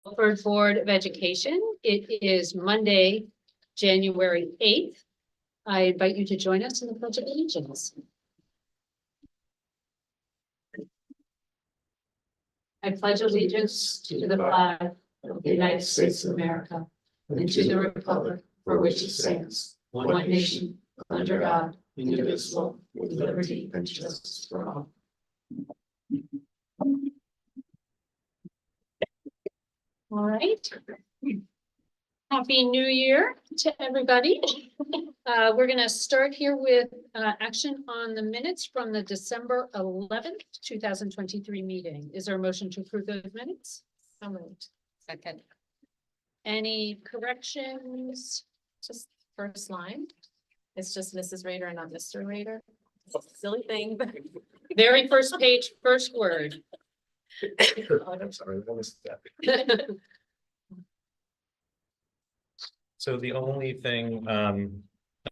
Guilford Board of Education. It is Monday, January 8th. I invite you to join us in the Pledge of Allegiance. I pledge allegiance to the flag of the United States of America and to the republic for which it stands, one nation, under God, indivisible, with liberty and justice for all. All right. Happy New Year to everybody. We're going to start here with action on the minutes from the December 11th, 2023 meeting. Is there a motion to approve those minutes? So moved. Second. Any corrections? Just first line. It's just Mrs. Rader and not Mr. Rader. Silly thing, but Very first page, first word. I'm sorry, I missed that. So the only thing, and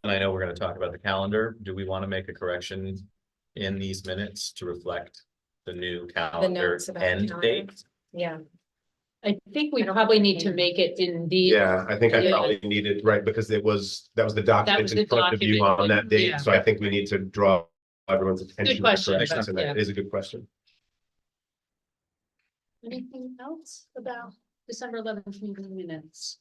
I know we're going to talk about the calendar. Do we want to make a correction in these minutes to reflect the new calendar notes about the end calendar. date? yeah. I think we probably need to make it in the. Yeah, I think I Yeah. probably needed, right, because that was the document was in the front of you document. on that date, Yeah. so I think we need to draw everyone's attention to the question, corrections, and yeah. that is a good question. Anything else about December 11th meeting minutes?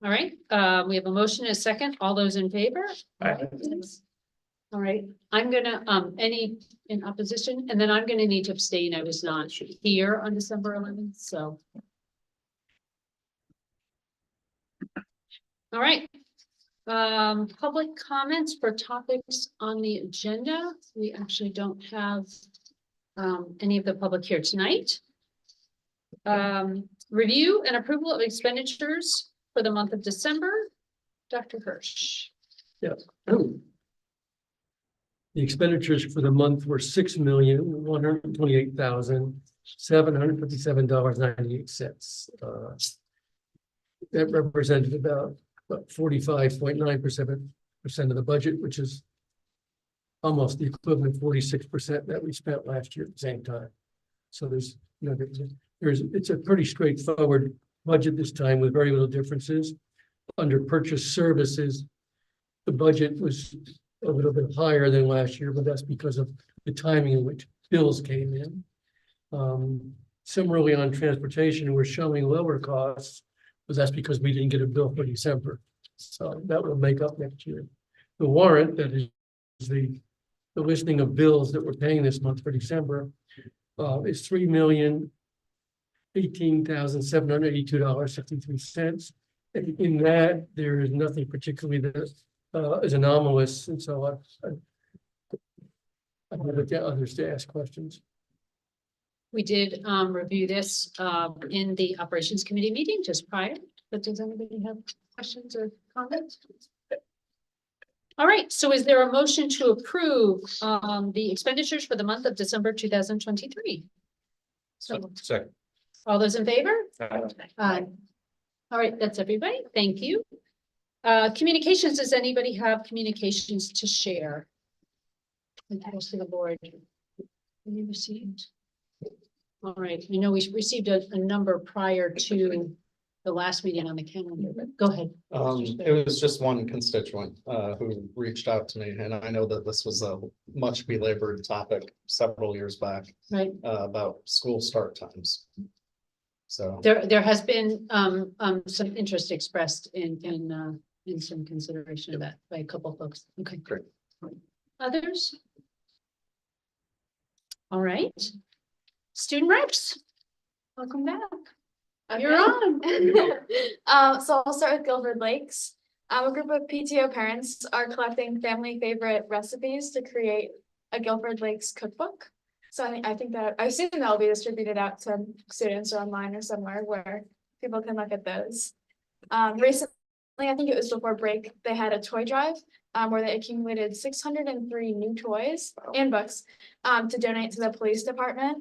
All right, we have a motion and a second. All those in favor? Aye. All right, I'm gonna, any in opposition, and then I'm gonna need to abstain. I was not here on December 11th, so. All right. Public comments for topics on the agenda. We actually don't have any of the public here tonight. Review and approval of expenditures for the month of December. Dr. Hirsch. The expenditures for the month were $6,128,757.98. That represented about 45.9% of the budget, which is almost the equivalent of 46% that we spent last year at the same time. So there's, it's a pretty straightforward budget this time with very little differences. Under purchase services, the budget was a little bit higher than last year, but that's because of the timing in which bills came in. Similarly, on transportation, we're showing lower costs, but that's because we didn't get a bill for December. So that will make up next year. The warrant, that is the listing of bills that we're paying this month for December, is $3,018,782.63. And in that, there is nothing particularly that is anomalous, and so I'm going to get others to ask questions. We did review this in the operations committee meeting just prior, but does anybody have questions or comments? All right, so is there a motion to approve the expenditures for the month of December 2023? So Second. all those in favor? Aye. Aye. All right, that's everybody. Thank you. Communications, does anybody have communications to share? And pass to the board. Any received? All right, we know we received a number prior to the last meeting on the calendar, but go ahead. It was just one constituent who reached out to me, and I know that this was a much belabored topic several years back Right, about school start times. So there has been some interest expressed in some consideration of that by a couple of folks. Okay, Great. Others? All right. Student reps, welcome back. You're on. So I'll start with Guilford Lakes. A group of PTO parents are collecting family favorite recipes to create a Guilford Lakes cookbook. So I think that I assume that will be distributed out to students or online or somewhere where people can look at those. Recently, I think it was before break, they had a toy drive where they accumulated 603 new toys and books to donate to the police department.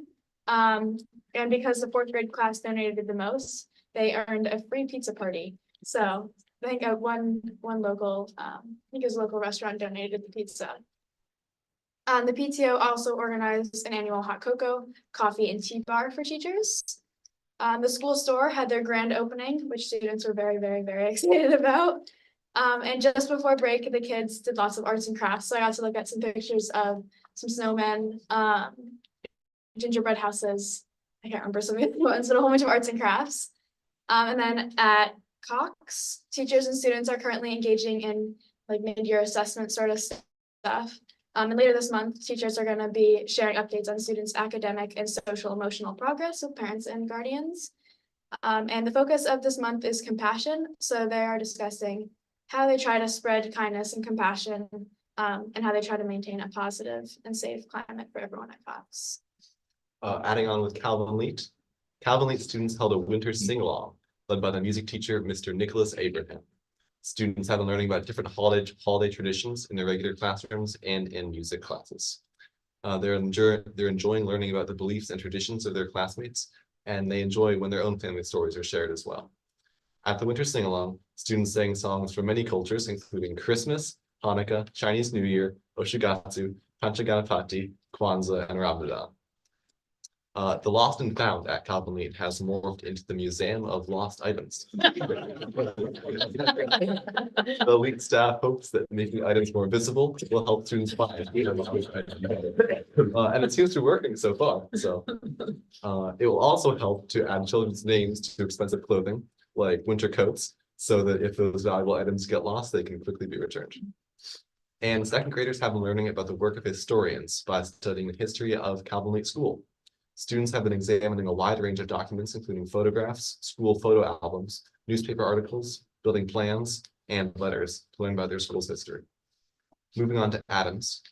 And because the 4th grade class donated the most, they earned a free pizza party. So I think one local, I think it was a local restaurant donated the pizza. The PTO also organized an annual hot cocoa, coffee, and tea bar for teachers. The school store had their grand opening, which students were very, very, very excited about. And just before break, the kids did lots of arts and crafts. So I got to look at some pictures of some snowmen, gingerbread houses. I can't remember some of the ones, but a whole bunch of arts and crafts. And then at Cox, teachers and students are currently engaging in like mid-year assessment sort of stuff. And later this month, teachers are going to be sharing updates on students' academic and social emotional progress with parents and guardians. And the focus of this month is compassion. So they are discussing how they try to spread kindness and compassion, and how they try to maintain a positive and safe climate for everyone at Cox. Adding on with Calvin Leet students held a winter sing-along led by the music teacher, Mr. Nicholas Abraham. Students have been learning about different holiday traditions in their regular classrooms and in music classes. They're enjoying learning about the beliefs and traditions of their classmates, and they enjoy when their own family stories are shared as well. At the winter sing-along, students sang songs from many cultures, including Christmas, Hanukkah, Chinese New Year, Oshigatsu, Panchaganapati, Kwanzaa, and Ramadan. The Lost and Found at Calvin Leet has morphed into the Museum of Lost Items. The Leet staff hopes that making items more visible will help students find. And it seems to be working so far. So it will also help to add children's names to expensive clothing, like winter coats, so that if those valuable items get lost, they can quickly be returned. And second graders have been learning about the work of historians by studying the history of Calvin Leet School. Students have been examining a wide range of documents, including photographs, school photo albums, newspaper articles, building plans, and letters to learn about their school's history. Moving on to Adams.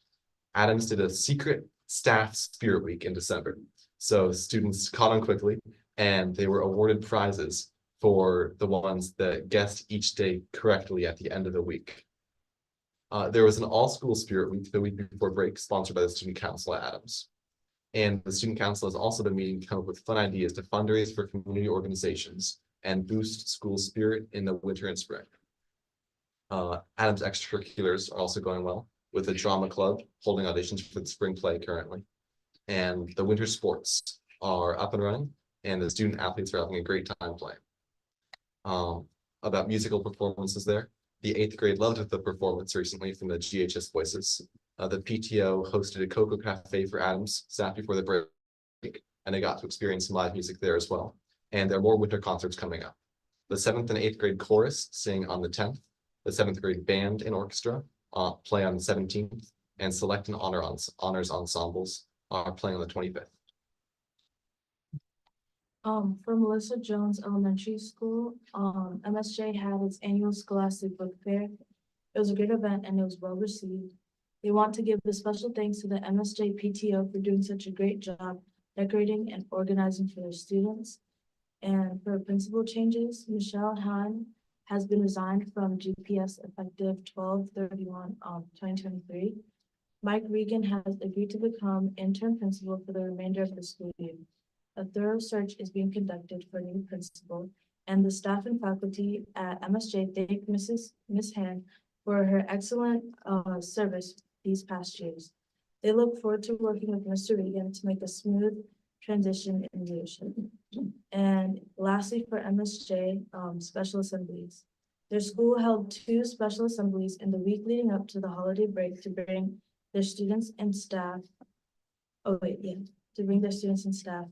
Adams did a secret staff spirit week in December. So students caught on quickly, and they were awarded prizes for the ones that guessed each day correctly at the end of the week. There was an all-school spirit week the week before break, sponsored by the Student Council at Adams. And the Student Council has also been meeting to come up with fun ideas to fundraise for community organizations and boost school spirit in the winter and spring. Adams extracurriculars are also going well, with the drama club holding auditions for the spring play currently. And the winter sports are up and running, and the student athletes are having a great time playing. About musical performances there. The 8th grade loved the performance recently from the GHS Voices. The PTO hosted a Cocoa Cafe for Adams staff before the break, and they got to experience some live music there as well. And there are more winter concerts coming up. The 7th and 8th grade chorus sing on the 10th. The 7th grade band and orchestra play on the 17th, and select and honors ensembles are playing on the 25th. For Melissa Jones Elementary School, MSJ had its annual Scholastic Book Fair. It was a great event and it was well received. They want to give a special thanks to the MSJ PTO for doing such a great job decorating and organizing for their students. And for principal changes, Michelle Hahn has been resigned from GPS effective 12/31/2023. Mike Regan has agreed to become interim principal for the remainder of the school year. A thorough search is being conducted for a new principal, and the staff and faculty at MSJ thank Miss Han for her excellent service these past years. They look forward to working with Mr. Regan to make a smooth transition in leadership. And lastly, for MSJ special assemblies. Their school held 2 special assemblies in the week leading up to the holiday break to bring their students and staff. To bring their students and staff.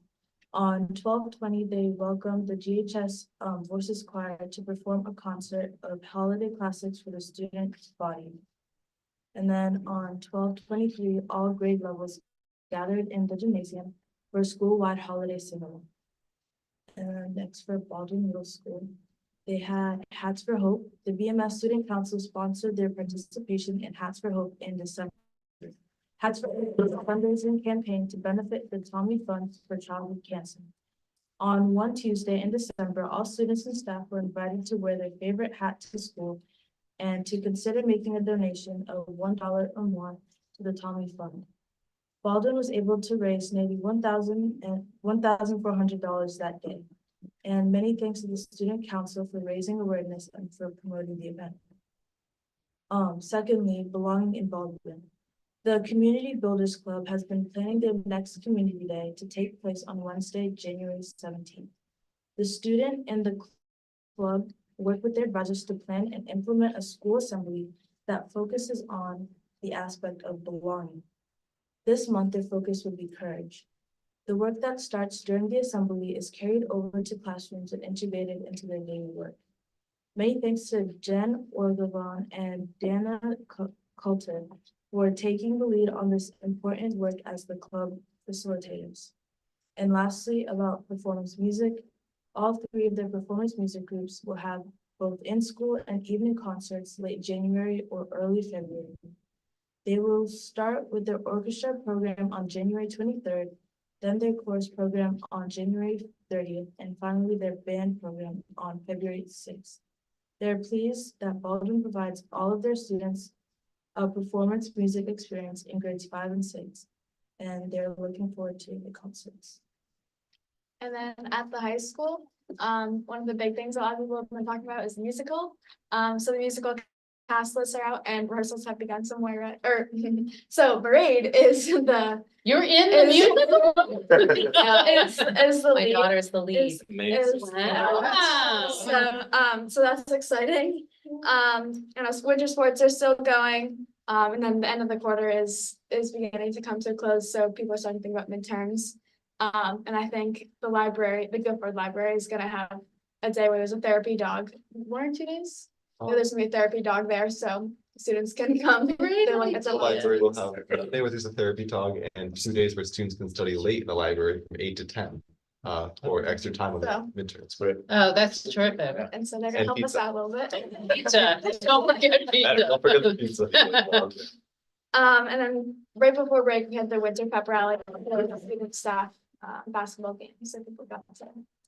On 12/20, they welcomed the GHS Voices Choir to perform a concert of holiday classics for the student body. And then on 12/23, all grade levels gathered in the gymnasium for a school-wide holiday sing-along. And next for Baldwin Middle School, they had Hats for Hope. The BMS Student Council sponsored their participation in Hats for Hope in December. Hats for Hope is a fundraising campaign to benefit the Tommy Fund for Childhood Cancer. On one Tuesday in December, all students and staff were invited to wear their favorite hat to school and to consider making a donation of $1 or more to the Tommy Fund. Baldwin was able to raise nearly $1,400 that day. And many thanks to the Student Council for raising awareness and for promoting the event. Secondly, belonging in Baldwin. The Community Builders Club has been planning their next Community Day to take place on Wednesday, January 17th. The student and the club work with their advisors to plan and implement a school assembly that focuses on the aspect of belonging. This month, their focus will be courage. The work that starts during the assembly is carried over to classrooms and integrated into their daily work. Many thanks to Jen Orgavon and Dana Coulter for taking the lead on this important work as the club facilitators. And lastly, about performance music, all three of their performance music groups will have both in-school and evening concerts late January or early February. They will start with their orchestra program on January 23rd, then their chorus program on January 30th, and finally their band program on February 6th. They're pleased that Baldwin provides all of their students a performance music experience in grades 5 and 6, and they're looking forward to the concerts. And then at the high school, one of the big things a lot of people have been talking about is musical. So the musical cast lists are out and rehearsals have begun somewhere, so Parade is the. You're in the Is- musical? Is the My lead. daughter's the lead. Is- Wow. So that's exciting. Winter sports are still going. And then the end of the quarter is beginning to come to a close, so people are starting to think about midterms. And I think the Guilford Library is gonna have a day where there's a therapy dog, 1 or 2 days. Oh. There's gonna be a therapy dog there, so students can come. They're like, it's The a library will have a day where there's a therapy dog and 2 days where students can study late in the library from 8 to 10. Or extra time on the So. midterms. Oh, that's terrific. And so they're gonna And help us pizza. out a little bit. Pizza, don't forget pizza. Don't forget the pizza. And then right before break, we had the winter pep rally, the student staff, basketball game, so people got to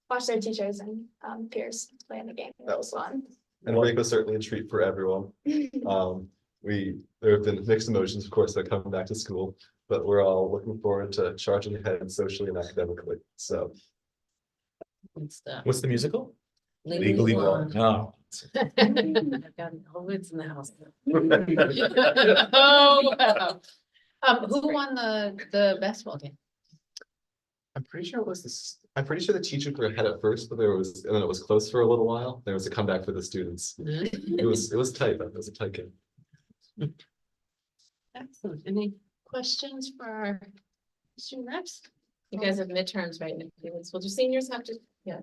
watch their teachers and peers play in the game. That was fun. And break was certainly a treat for everyone. There have been mixed emotions, of course, that come back to school, but we're all looking forward to charging ahead socially and academically, so. Good stuff. What's the musical? Legally Blonde. Oh. I've got all woods in the house. Oh, wow. Who won the basketball game? I'm pretty sure it was this, I'm pretty sure the teachers were ahead at first, but and then it was close for a little while. There was a comeback for the students. It was tight, but it was a tight game. Excellent. Any questions for our student reps? You guys have midterms right in a few weeks. Well, do seniors have to,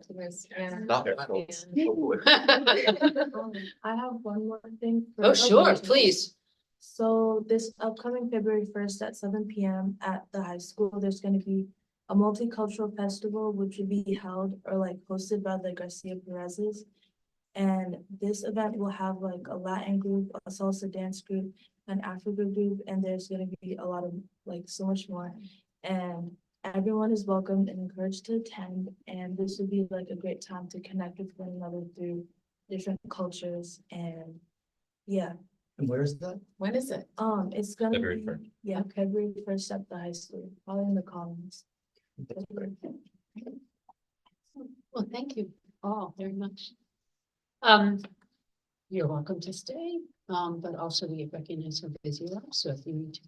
seniors, yeah. Not finals, Yeah. hopefully. I have one more thing. Oh, sure, please. So this upcoming February 1st at 7 p.m. at the high school, there's going to be a multicultural festival, which will be held or like hosted by the Garcia Perez's. And this event will have like a Latin group, a salsa dance group, an Africa group, and there's going to be a lot of like so much more. And everyone is welcomed and encouraged to attend. And this will be like a great time to connect with one another through different cultures. And yeah, And where is that? When is it? it's gonna February be, 1st. yeah, February 1st at the high school, probably in the Commons. Well, thank you all very much. You're welcome to stay, but also we recognize how busy you are, so if you need to.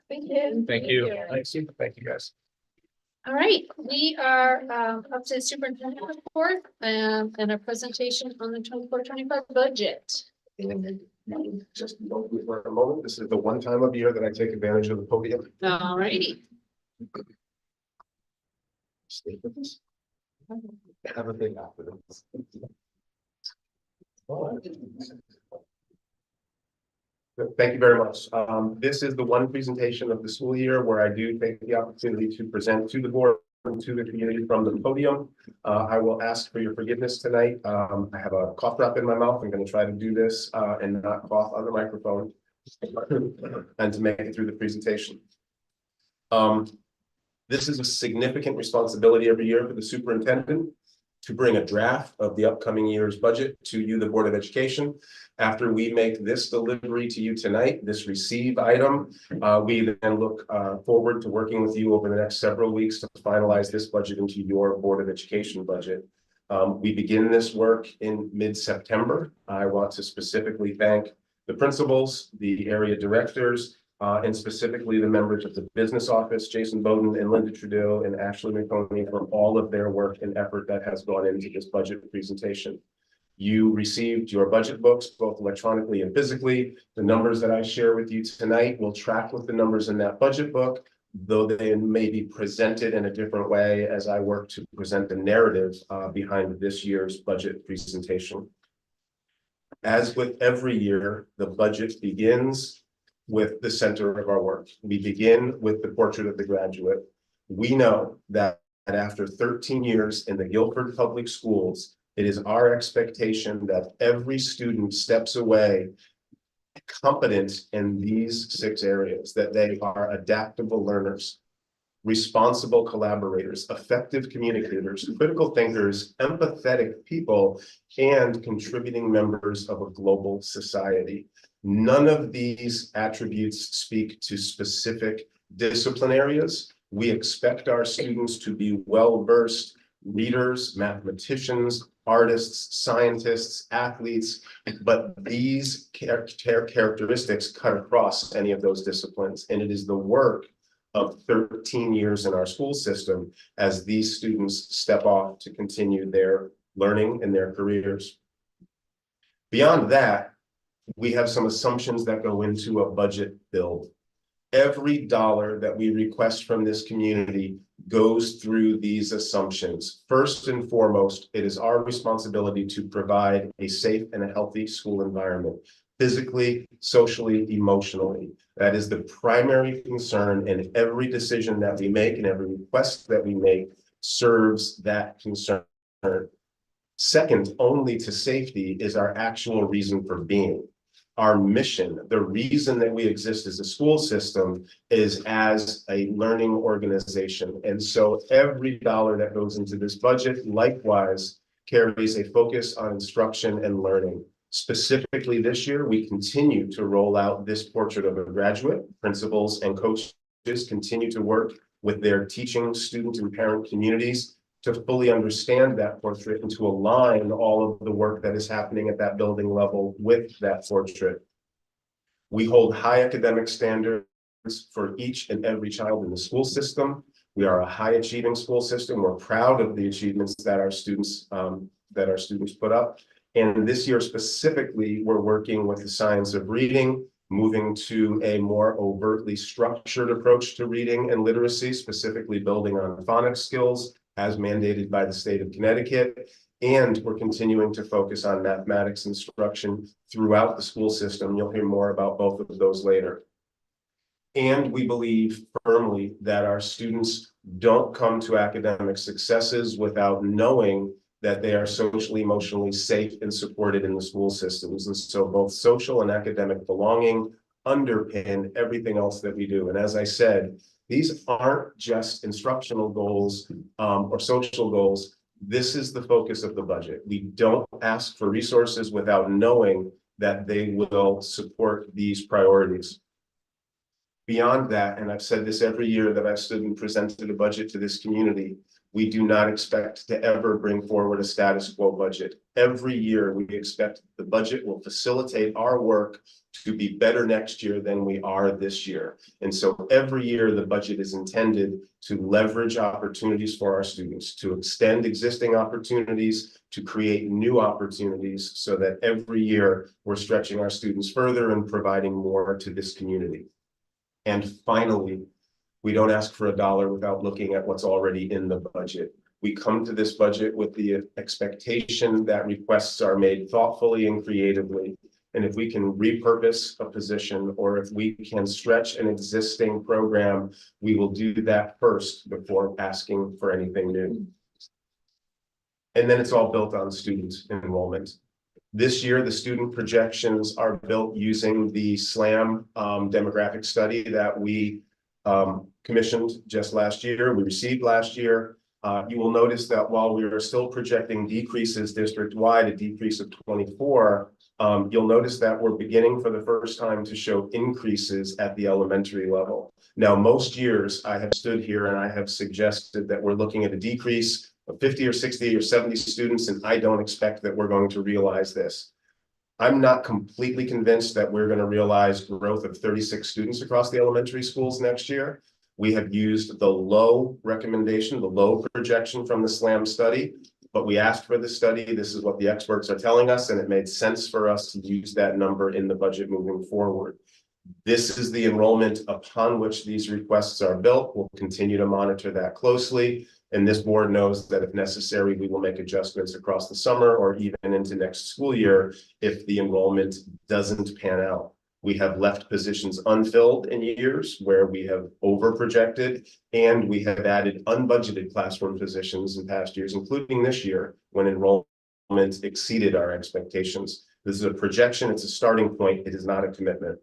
Thank you. Thank you. Thank you, guys. All right, we are up to the superintendent report and a presentation on the 24-25 budget. Just for a moment, this is the one time of year that I take advantage of the podium. All righty. Stay with us. Have a thing after this. Thank you very much. This is the one presentation of the school year where I do take the opportunity to present to the board and to the community from the podium. I will ask for your forgiveness tonight. I have a cough drop in my mouth. I'm going to try to do this and not cough on the microphone and to make it through the presentation. This is a significant responsibility every year for the superintendent to bring a draft of the upcoming year's budget to you, the Board of Education. After we make this delivery to you tonight, this receive item, we then look forward to working with you over the next several weeks to finalize this budget into your Board of Education budget. We begin this work in mid-September. I want to specifically thank the principals, the area directors, and specifically the members of the business office, Jason Bowden and Linda Trudeau and Ashley McConey, for all of their work and effort that has gone into this budget presentation. You received your budget books, both electronically and physically. The numbers that I share with you tonight will track with the numbers in that budget book, though they may be presented in a different way as I work to present the narrative behind this year's budget presentation. As with every year, the budget begins with the center of our work. We begin with the portrait of the graduate. We know that after 13 years in the Guilford Public Schools, it is our expectation that every student steps away competent in these 6 areas, that they are adaptable learners, responsible collaborators, effective communicators, critical thinkers, empathetic people, and contributing members of a global society. None of these attributes speak to specific discipline areas. We expect our students to be well-versed readers, mathematicians, artists, scientists, athletes, but these characteristics cut across any of those disciplines. And it is the work of 13 years in our school system as these students step off to continue their learning and their careers. Beyond that, we have some assumptions that go into a budget build. Every dollar that we request from this community goes through these assumptions. First and foremost, it is our responsibility to provide a safe and a healthy school environment, physically, socially, emotionally. That is the primary concern, and every decision that we make and every request that we make serves that concern. Second only to safety is our actual reason for being. Our mission, the reason that we exist as a school system, is as a learning organization. And so every dollar that goes into this budget likewise carries a focus on instruction and learning. Specifically this year, we continue to roll out this portrait of a graduate. Principals and coaches continue to work with their teaching, student, and parent communities to fully understand that portrait and to align all of the work that is happening at that building level with that portrait. We hold high academic standards for each and every child in the school system. We are a high achieving school system. We're proud of the achievements that our students put up. And this year specifically, we're working with the science of reading, moving to a more overtly structured approach to reading and literacy, specifically building on phonics skills as mandated by the state of Connecticut. And we're continuing to focus on mathematics instruction throughout the school system. You'll hear more about both of those later. And we believe firmly that our students don't come to academic successes without knowing that they are socially, emotionally safe and supported in the school systems. And so both social and academic belonging underpin everything else that we do. And as I said, these aren't just instructional goals or social goals. This is the focus of the budget. We don't ask for resources without knowing that they will support these priorities. Beyond that, and I've said this every year that I've stood and presented a budget to this community, we do not expect to ever bring forward a status quo budget. Every year, we expect the budget will facilitate our work to be better next year than we are this year. And so every year, the budget is intended to leverage opportunities for our students, to extend existing opportunities, to create new opportunities, so that every year we're stretching our students further and providing more to this community. And finally, we don't ask for a dollar without looking at what's already in the budget. We come to this budget with the expectation that requests are made thoughtfully and creatively. And if we can repurpose a position, or if we can stretch an existing program, we will do that first before asking for anything new. And then it's all built on student enrollment. This year, the student projections are built using the SLAM demographic study that we commissioned just last year, we received last year. You will notice that while we are still projecting decreases district-wide, a decrease of 24, you'll notice that we're beginning for the first time to show increases at the elementary level. Now, most years I have stood here and I have suggested that we're looking at a decrease of 50 or 60 or 70 students, and I don't expect that we're going to realize this. I'm not completely convinced that we're going to realize growth of 36 students across the elementary schools next year. We have used the low recommendation, the low projection from the SLAM study, but we asked for the study. This is what the experts are telling us, and it made sense for us to use that number in the budget moving forward. This is the enrollment upon which these requests are built. We'll continue to monitor that closely. And this board knows that if necessary, we will make adjustments across the summer or even into next school year if the enrollment doesn't pan out. We have left positions unfilled in years where we have over projected, and we have added unbudgeted classroom positions in past years, including this year when enrollment exceeded our expectations. This is a projection, it's a starting point, it is not a commitment.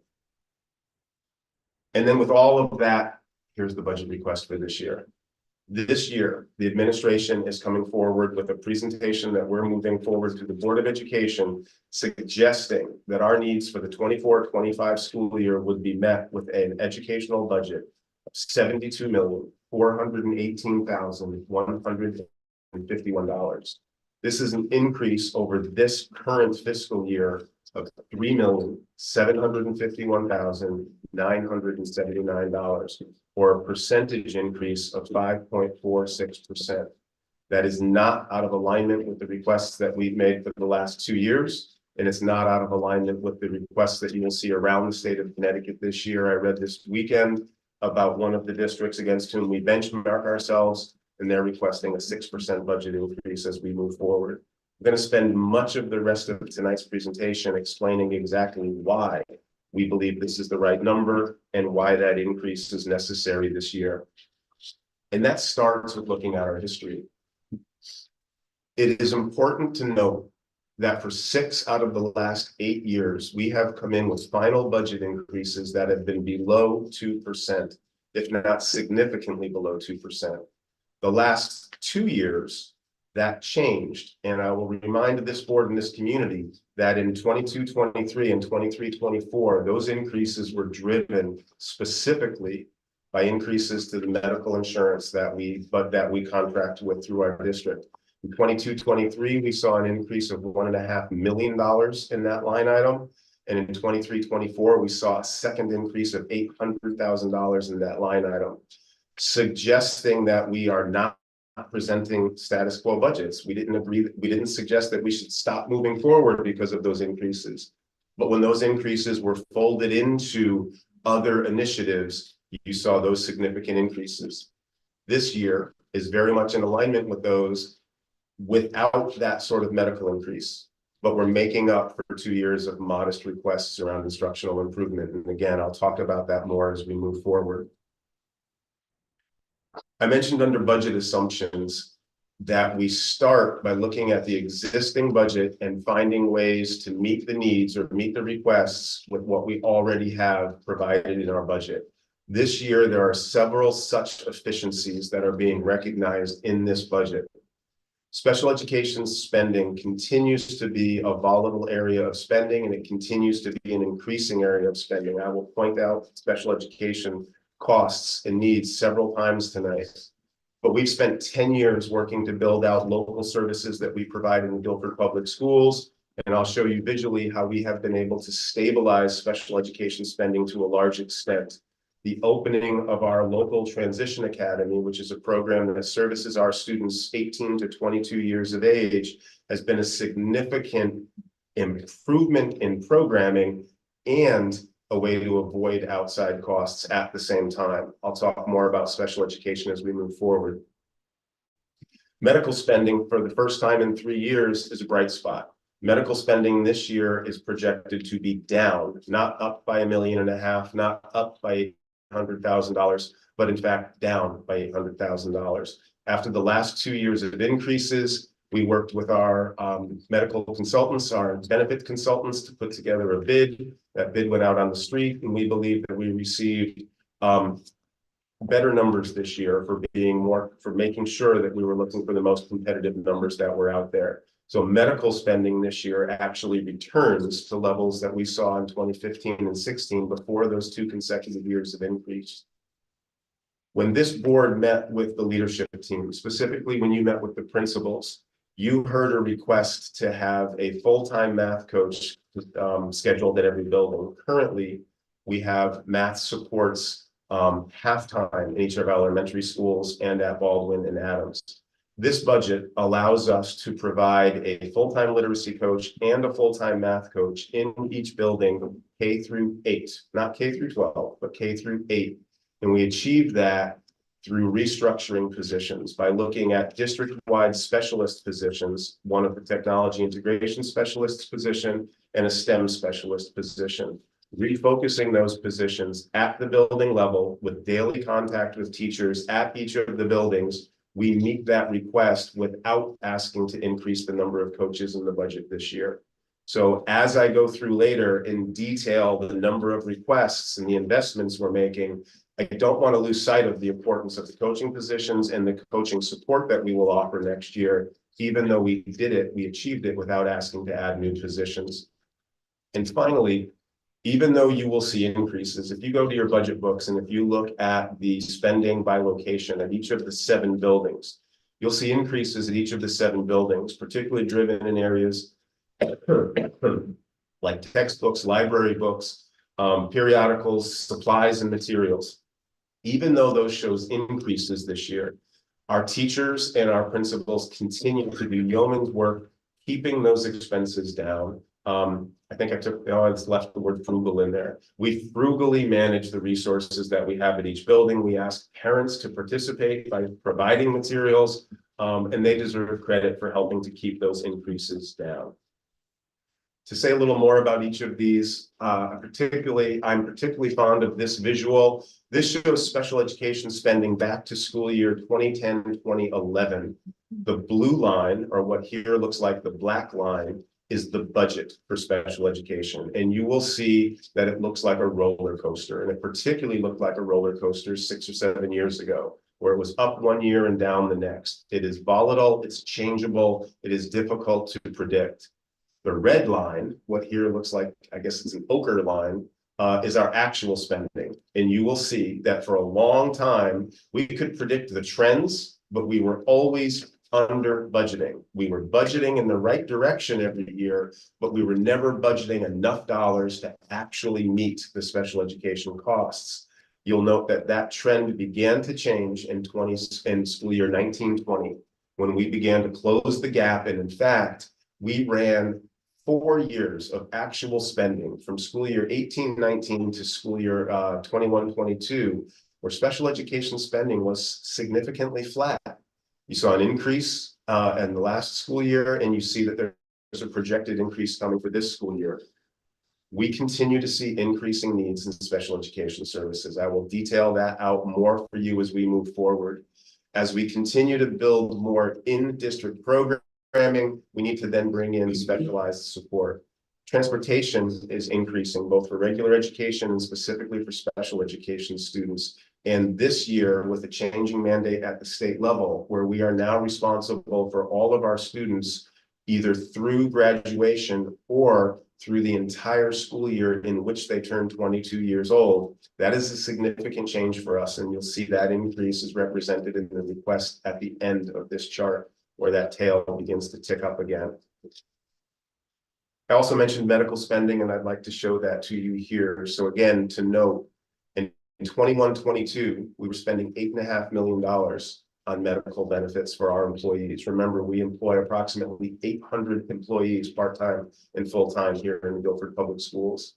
And then with all of that, here's the budget request for this year. This year, the administration is coming forward with a presentation that we're moving forward to the Board of Education, suggesting that our needs for the 24-25 school year would be met with an educational budget of $72,418,151. This is an increase over this current fiscal year of $3,751,979, or a percentage increase of 5.46%. That is not out of alignment with the requests that we've made for the last 2 years, and it's not out of alignment with the requests that you will see around the state of Connecticut this year. I read this weekend about one of the districts against whom we benchmark ourselves, and they're requesting a 6% budget increase as we move forward. I'm going to spend much of the rest of tonight's presentation explaining exactly why we believe this is the right number and why that increase is necessary this year. And that starts with looking at our history. It is important to note that for 6 out of the last 8 years, we have come in with final budget increases that have been below 2%, if not significantly below 2%. The last 2 years, that changed, and I will remind this board and this community that in 22-23 and 23-24, those increases were driven specifically by increases to the medical insurance that we contract with through our district. In 22-23, we saw an increase of $1.5 million in that line item, and in 23-24, we saw a second increase of $800,000 in that line item, suggesting that we are not presenting status quo budgets. We didn't suggest that we should stop moving forward because of those increases. But when those increases were folded into other initiatives, you saw those significant increases. This year is very much in alignment with those without that sort of medical increase. But we're making up for 2 years of modest requests around instructional improvement. And again, I'll talk about that more as we move forward. I mentioned under budget assumptions that we start by looking at the existing budget and finding ways to meet the needs or meet the requests with what we already have provided in our budget. This year, there are several such efficiencies that are being recognized in this budget. Special education spending continues to be a volatile area of spending, and it continues to be an increasing area of spending. I will point out special education costs and needs several times tonight. But we've spent 10 years working to build out local services that we provide in the Guilford Public Schools. And I'll show you visually how we have been able to stabilize special education spending to a large extent. The opening of our local transition academy, which is a program that services our students 18 to 22 years of age, has been a significant improvement in programming and a way to avoid outside costs at the same time. I'll talk more about special education as we move forward. Medical spending for the first time in 3 years is a bright spot. Medical spending this year is projected to be down, not up by $1.5 million, not up by $800,000, but in fact down by $800,000. After the last 2 years of increases, we worked with our medical consultants, our benefit consultants, to put together a bid. That bid went out on the street, and we believe that we received better numbers this year for making sure that we were looking for the most competitive numbers that were out there. So medical spending this year actually returns to levels that we saw in 2015 and 16 before those 2 consecutive years of increase. When this board met with the leadership team, specifically when you met with the principals, You heard a request to have a full-time math coach scheduled at every building. Currently, we have math supports half-time in each of our elementary schools and at Baldwin and Adams. This budget allows us to provide a full-time literacy coach and a full-time math coach in each building, K through 8, not K through 12, but K through 8. And we achieve that through restructuring positions by looking at district-wide specialist positions, one of the technology integration specialist position and a STEM specialist position, refocusing those positions at the building level with daily contact with teachers at each of the buildings. We meet that request without asking to increase the number of coaches in the budget this year. So as I go through later in detail the number of requests and the investments we're making, I don't want to lose sight of the importance of the coaching positions and the coaching support that we will offer next year. Even though we achieved it without asking to add new positions. And finally, even though you will see increases, if you go to your budget books and if you look at the spending by location at each of the 7 buildings, you'll see increases at each of the 7 buildings, particularly driven in areas like textbooks, library books, periodicals, supplies, and materials. Even though those shows increases this year, our teachers and our principals continue to do yeoman's work, keeping those expenses down. I think I left the word frugal in there. We frugally manage the resources that we have at each building. We ask parents to participate by providing materials, and they deserve credit for helping to keep those increases down. To say a little more about each of these, I'm particularly fond of this visual. This shows special education spending back to school year 2010-2011. The blue line, or what here looks like the black line, is the budget for special education. And you will see that it looks like a roller coaster. And it particularly looked like a roller coaster 6 or 7 years ago, where it was up one year and down the next. It is volatile, it's changeable, it is difficult to predict. The red line, what here looks like, I guess it's an ochre line, is our actual spending. And you will see that for a long time, we could predict the trends, but we were always under budgeting. We were budgeting in the right direction every year, but we were never budgeting enough dollars to actually meet the special education costs. You'll note that that trend began to change in school year 19-20, when we began to close the gap. And in fact, we ran 4 years of actual spending from school year 18-19 to school year 21-22, where special education spending was significantly flat. You saw an increase in the last school year, and you see that there's a projected increase coming for this school year. We continue to see increasing needs in special education services. I will detail that out more for you as we move forward. As we continue to build more in-district programming, we need to then bring in specialized support. Transportation is increasing both for regular education and specifically for special education students. And this year, with a changing mandate at the state level, where we are now responsible for all of our students, either through graduation or through the entire school year in which they turn 22 years old, that is a significant change for us. And you'll see that increase is represented in the request at the end of this chart, where that tail begins to tick up again. I also mentioned medical spending, and I'd like to show that to you here. So again, to note, in 21-22, we were spending $8.5 million on medical benefits for our employees. Remember, we employ approximately 800 employees part-time and full-time here in Guilford Public Schools.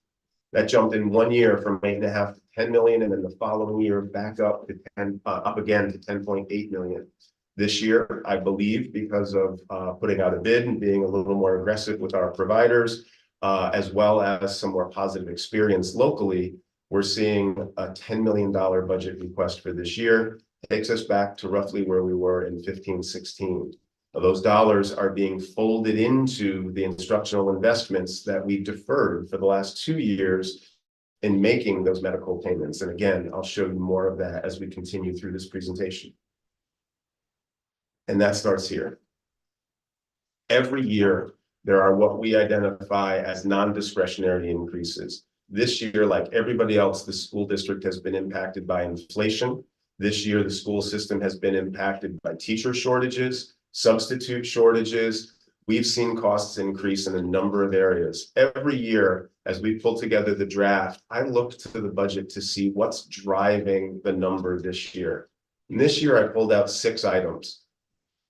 That jumped in 1 year from 8.5 to 10 million, and then the following year back up to up again to 10.8 million. This year, I believe, because of putting out a bid and being a little more aggressive with our providers, as well as some more positive experience locally, we're seeing a $10 million budget request for this year. Takes us back to roughly where we were in 15-16. Those dollars are being folded into the instructional investments that we deferred for the last 2 years in making those medical payments. And again, I'll show you more of that as we continue through this presentation. And that starts here. Every year, there are what we identify as non-discretionary increases. This year, like everybody else, the school district has been impacted by inflation. This year, the school system has been impacted by teacher shortages, substitute shortages. We've seen costs increase in a number of areas. Every year, as we pull together the draft, I look to the budget to see what's driving the number this year. And this year, I pulled out 6 items.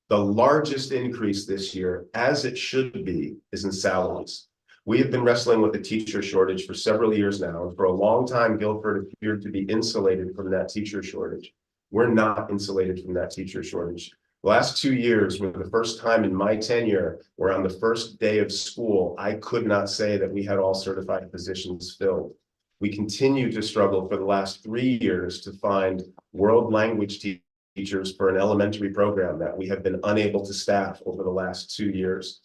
The largest increase this year, as it should be, is in salaries. We have been wrestling with the teacher shortage for several years now, and for a long time, Guilford appeared to be insulated from that teacher shortage. We're not insulated from that teacher shortage. The last 2 years were the first time in my tenure where on the first day of school, I could not say that we had all certified positions filled. We continue to struggle for the last 3 years to find world language teachers for an elementary program that we have been unable to staff over the last 2 years.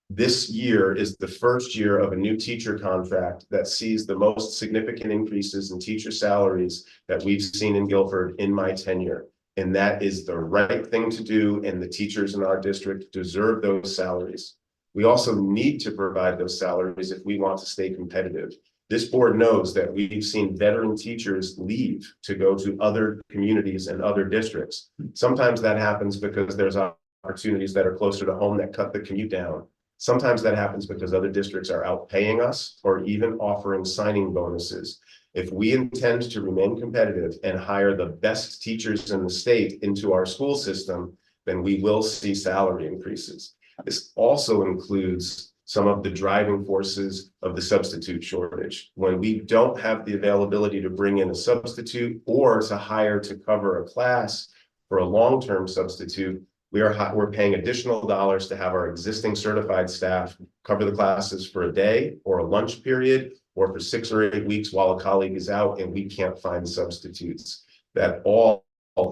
This year is the first year of a new teacher contract that sees the most significant increases in teacher salaries that we've seen in Guilford in my tenure. And that is the right thing to do, and the teachers in our district deserve those salaries. We also need to provide those salaries if we want to stay competitive. This board knows that we've seen veteran teachers leave to go to other communities and other districts. Sometimes that happens because there's opportunities that are closer to home that cut the commute down. Sometimes that happens because other districts are outpaying us or even offering signing bonuses. If we intend to remain competitive and hire the best teachers in the state into our school system, then we will see salary increases. This also includes some of the driving forces of the substitute shortage. When we don't have the availability to bring in a substitute or to hire to cover a class for a long-term substitute, we're paying additional dollars to have our existing certified staff cover the classes for a day or a lunch period, or for 6 or 8 weeks while a colleague is out and we can't find substitutes. That all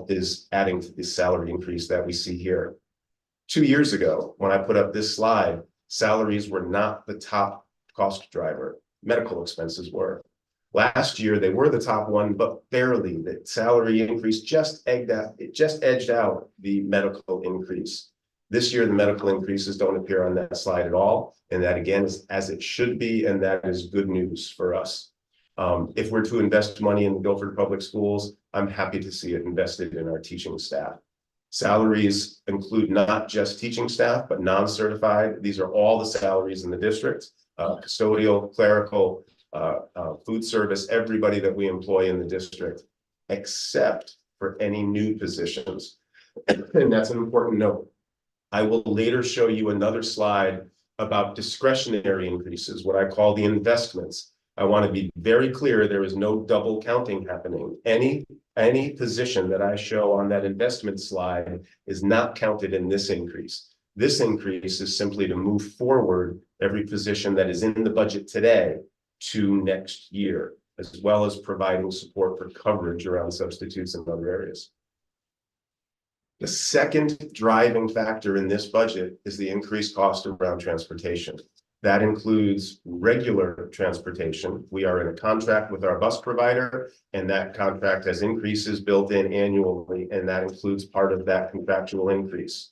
is adding to the salary increase that we see here. 2 years ago, when I put up this slide, salaries were not the top cost driver. Medical expenses were. Last year, they were the top one, but barely. The salary increase just edged out the medical increase. This year, the medical increases don't appear on that slide at all. And that, again, is as it should be, and that is good news for us. If we're to invest money in the Guilford Public Schools, I'm happy to see it invested in our teaching staff. Salaries include not just teaching staff, but non-certified. These are all the salaries in the district, custodial, clerical, food service, everybody that we employ in the district, except for any new positions. And that's an important note. I will later show you another slide about discretionary increases, what I call the investments. I want to be very clear, there is no double counting happening. Any position that I show on that investment slide is not counted in this increase. This increase is simply to move forward every position that is in the budget today to next year, as well as providing support for coverage around substitutes in other areas. The second driving factor in this budget is the increased cost around transportation. That includes regular transportation. We are in a contract with our bus provider, and that contract has increases built in annually, and that includes part of that contractual increase.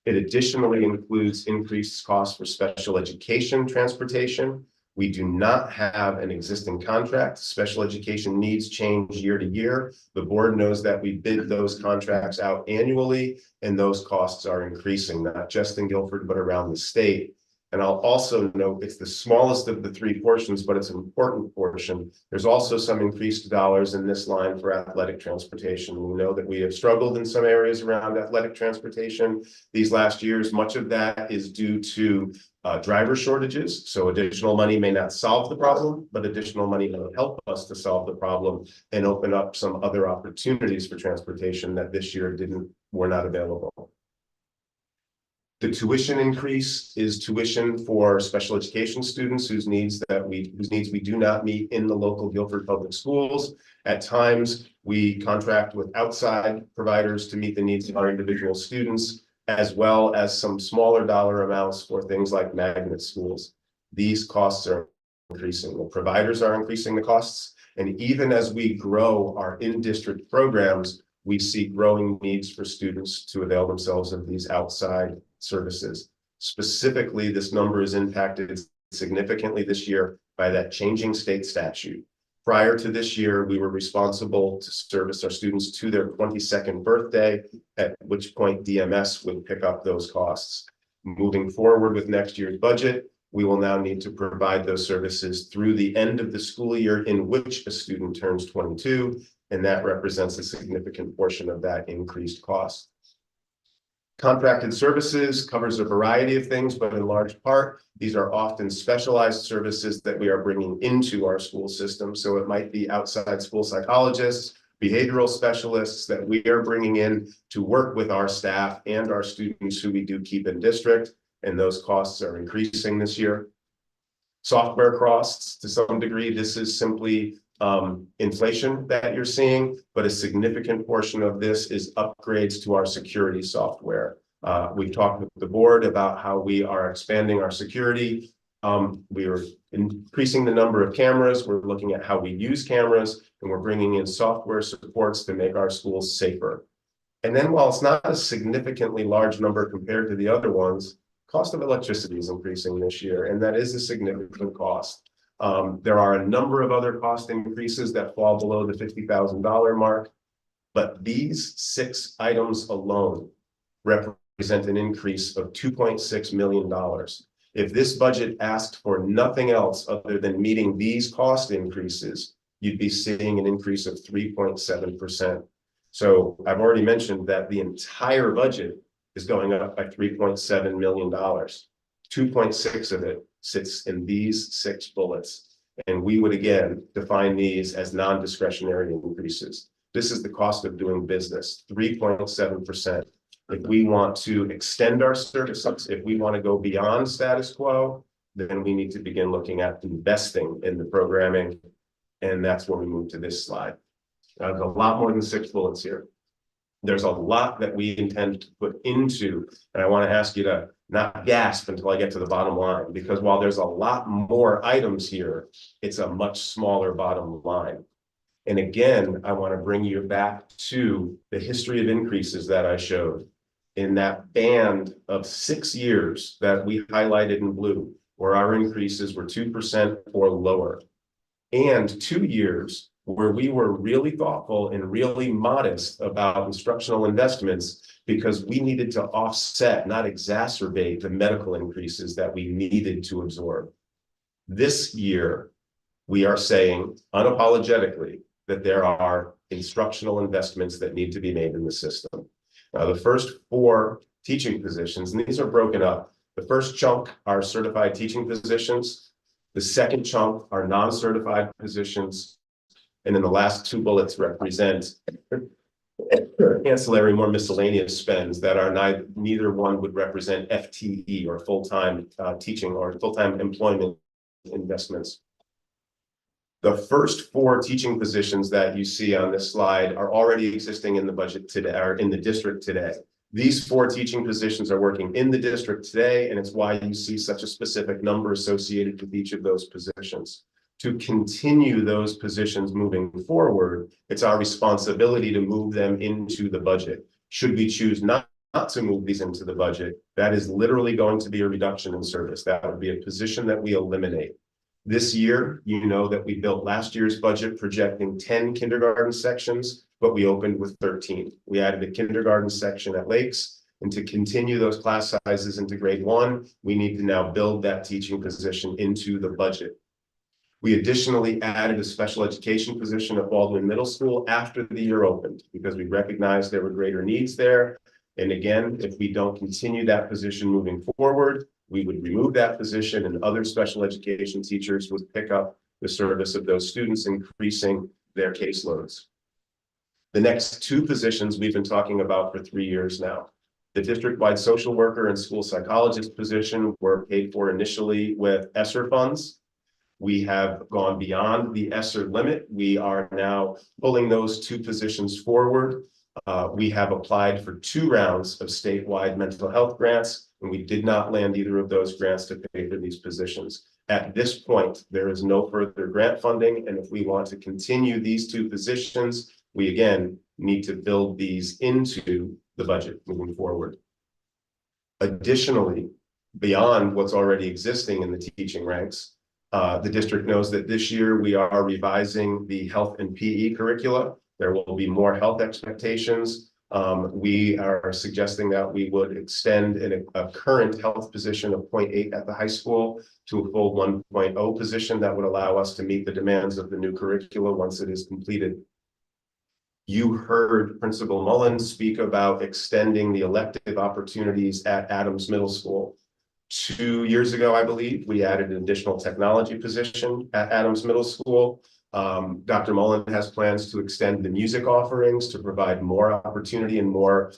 It additionally includes increased costs for special education transportation. We do not have an existing contract. Special education needs change year to year. The board knows that we bid those contracts out annually, and those costs are increasing, not just in Guilford, but around the state. And I'll also note it's the smallest of the 3 portions, but it's an important portion. There's also some increased dollars in this line for athletic transportation. We know that we have struggled in some areas around athletic transportation these last years. Much of that is due to driver shortages. So additional money may not solve the problem, but additional money will help us to solve the problem and open up some other opportunities for transportation that this year were not available. The tuition increase is tuition for special education students whose needs we do not meet in the local Guilford Public Schools. At times, we contract with outside providers to meet the needs of our individual students, as well as some smaller dollar amounts for things like magnet schools. These costs are increasing. The providers are increasing the costs. And even as we grow our in-district programs, we see growing needs for students to avail themselves of these outside services. Specifically, this number is impacted significantly this year by that changing state statute. Prior to this year, we were responsible to service our students to their 22nd birthday, at which point DMS would pick up those costs. Moving forward with next year's budget, we will now need to provide those services through the end of the school year in which a student turns 22, and that represents a significant portion of that increased cost. Contracted services covers a variety of things, but in large part, these are often specialized services that we are bringing into our school system. So it might be outside school psychologists, behavioral specialists that we are bringing in to work with our staff and our students who we do keep in district, and those costs are increasing this year. Software costs, to some degree, this is simply inflation that you're seeing, but a significant portion of this is upgrades to our security software. We've talked with the board about how we are expanding our security. We are increasing the number of cameras. We're looking at how we use cameras, and we're bringing in software supports to make our schools safer. And then while it's not a significantly large number compared to the other ones, cost of electricity is increasing this year, and that is a significant cost. There are a number of other cost increases that fall below the $50,000 mark, but these 6 items alone represent an increase of $2.6 million. If this budget asked for nothing else other than meeting these cost increases, you'd be seeing an increase of 3.7%. So I've already mentioned that the entire budget is going up by $3.7 million. 2.6 of it sits in these 6 bullets. And we would again define these as non-discretionary increases. This is the cost of doing business, 3.7%. If we want to extend our services, if we want to go beyond status quo, then we need to begin looking at investing in the programming. And that's when we move to this slide. There's a lot more than 6 bullets here. There's a lot that we intend to put into, and I want to ask you to not gasp until I get to the bottom line, because while there's a lot more items here, it's a much smaller bottom line. And again, I want to bring you back to the history of increases that I showed in that band of 6 years that we highlighted in blue, where our increases were 2% or lower, and 2 years where we were really thoughtful and really modest about instructional investments because we needed to offset, not exacerbate, the medical increases that we needed to absorb. This year, we are saying unapologetically that there are instructional investments that need to be made in the system. Now, the first 4 teaching positions, and these are broken up. The first chunk are certified teaching positions. The second chunk are non-certified positions. And then the last 2 bullets represent ancillary, more miscellaneous spends that are neither one would represent FTE or full-time teaching or full-time employment investments. The first 4 teaching positions that you see on this slide are already existing in the budget today, or in the district today. These 4 teaching positions are working in the district today, and it's why you see such a specific number associated with each of those positions. To continue those positions moving forward, it's our responsibility to move them into the budget. Should we choose not to move these into the budget, that is literally going to be a reduction in service. That would be a position that we eliminate. This year, you know that we built last year's budget projecting 10 kindergarten sections, but we opened with 13. We added a kindergarten section at Lakes, and to continue those class sizes into grade 1, we need to now build that teaching position into the budget. We additionally added a special education position at Baldwin Middle School after the year opened because we recognized there were greater needs there. And again, if we don't continue that position moving forward, we would remove that position and other special education teachers would pick up the service of those students, increasing their caseloads. The next 2 positions we've been talking about for 3 years now. The district-wide social worker and school psychologist position were paid for initially with ESSER funds. We have gone beyond the ESSER limit. We are now pulling those 2 positions forward. We have applied for 2 rounds of statewide mental health grants, and we did not land either of those grants to pay for these positions. At this point, there is no further grant funding, and if we want to continue these 2 positions, we again need to build these into the budget moving forward. Additionally, beyond what's already existing in the teaching ranks, The district knows that this year we are revising the health and PE curricula. There will be more health expectations. We are suggesting that we would extend a current health position of 0.8 at the high school to a full 1.0 position that would allow us to meet the demands of the new curricula once it is completed. You heard Principal Mullen speak about extending the elective opportunities at Adams Middle School. 2 years ago, I believe, we added an additional technology position at Adams Middle School. Dr. Mullen has plans to extend the music offerings to provide more opportunity and more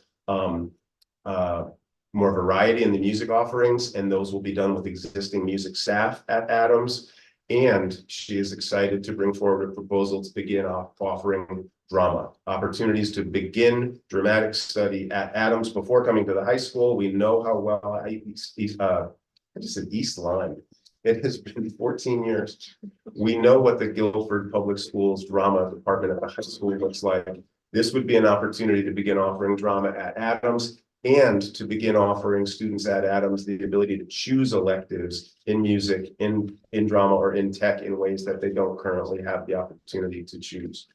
variety in the music offerings, and those will be done with existing music staff at Adams. And she is excited to bring forward a proposal to begin offering drama opportunities to begin dramatic study at Adams before coming to the high school. We know how well I just said East Line. It has been 14 years. We know what the Guilford Public Schools drama department at the high school looks like. This would be an opportunity to begin offering drama at Adams and to begin offering students at Adams the ability to choose electives in music, in drama, or in tech in ways that they don't currently have the opportunity to choose.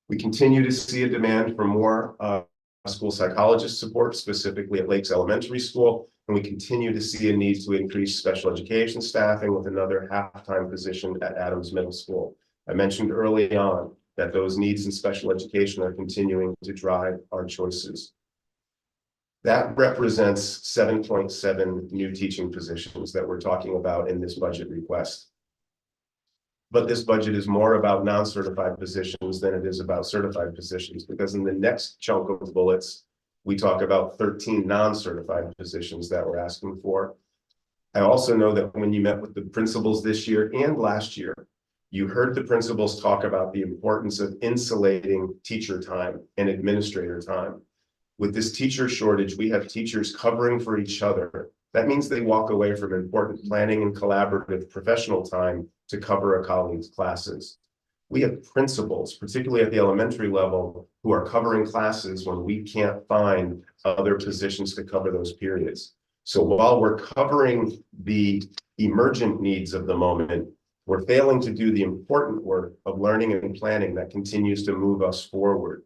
We continue to see a demand for more school psychologist support, specifically at Lakes Elementary School, and we continue to see a need to increase special education staffing with another half-time position at Adams Middle School. I mentioned early on that those needs in special education are continuing to drive our choices. That represents 7.7 new teaching positions that we're talking about in this budget request. But this budget is more about non-certified positions than it is about certified positions, because in the next chunk of bullets, we talk about 13 non-certified positions that we're asking for. I also know that when you met with the principals this year and last year, you heard the principals talk about the importance of insulating teacher time and administrator time. With this teacher shortage, we have teachers covering for each other. That means they walk away from important planning and collaborative professional time to cover a colleague's classes. We have principals, particularly at the elementary level, who are covering classes when we can't find other positions to cover those periods. So while we're covering the emergent needs of the moment, we're failing to do the important work of learning and planning that continues to move us forward.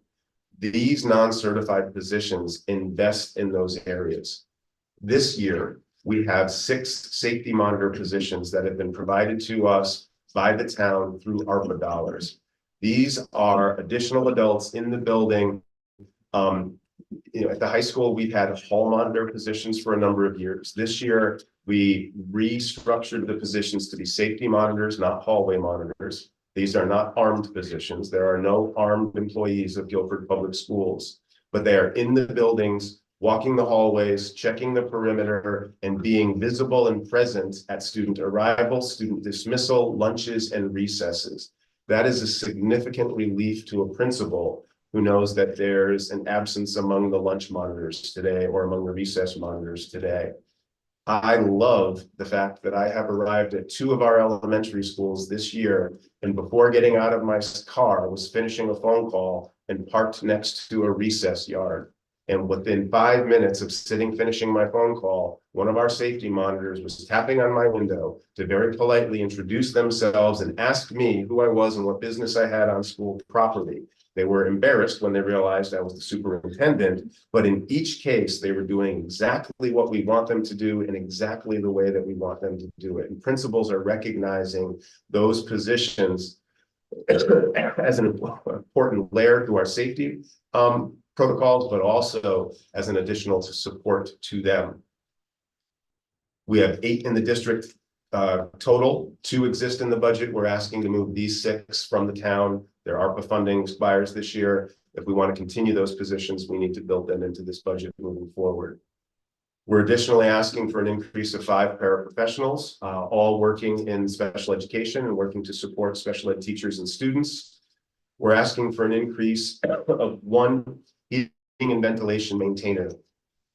These non-certified positions invest in those areas. This year, we have 6 safety monitor positions that have been provided to us by the town through ARPA dollars. These are additional adults in the building. At the high school, we've had hall monitor positions for a number of years. This year, we restructured the positions to be safety monitors, not hallway monitors. These are not armed positions. There are no armed employees of Guilford Public Schools, but they are in the buildings, walking the hallways, checking the perimeter, and being visible and present at student arrival, student dismissal, lunches, and recesses. That is a significant relief to a principal who knows that there's an absence among the lunch monitors today or among the recess monitors today. I love the fact that I have arrived at 2 of our elementary schools this year, and before getting out of my car, was finishing a phone call and parked next to a recess yard. And within 5 minutes of finishing my phone call, one of our safety monitors was tapping on my window to very politely introduce themselves and ask me who I was and what business I had on school property. They were embarrassed when they realized I was the superintendent, but in each case, they were doing exactly what we want them to do in exactly the way that we want them to do it. And principals are recognizing those positions as an important layer to our safety protocols, but also as an additional support to them. We have 8 in the district total. 2 exist in the budget. We're asking to move these 6 from the town. Their ARPA funding expires this year. If we want to continue those positions, we need to build them into this budget moving forward. We're additionally asking for an increase of 5 paraprofessionals, all working in special education and working to support special ed teachers and students. We're asking for an increase of 1 heating and ventilation maintainer.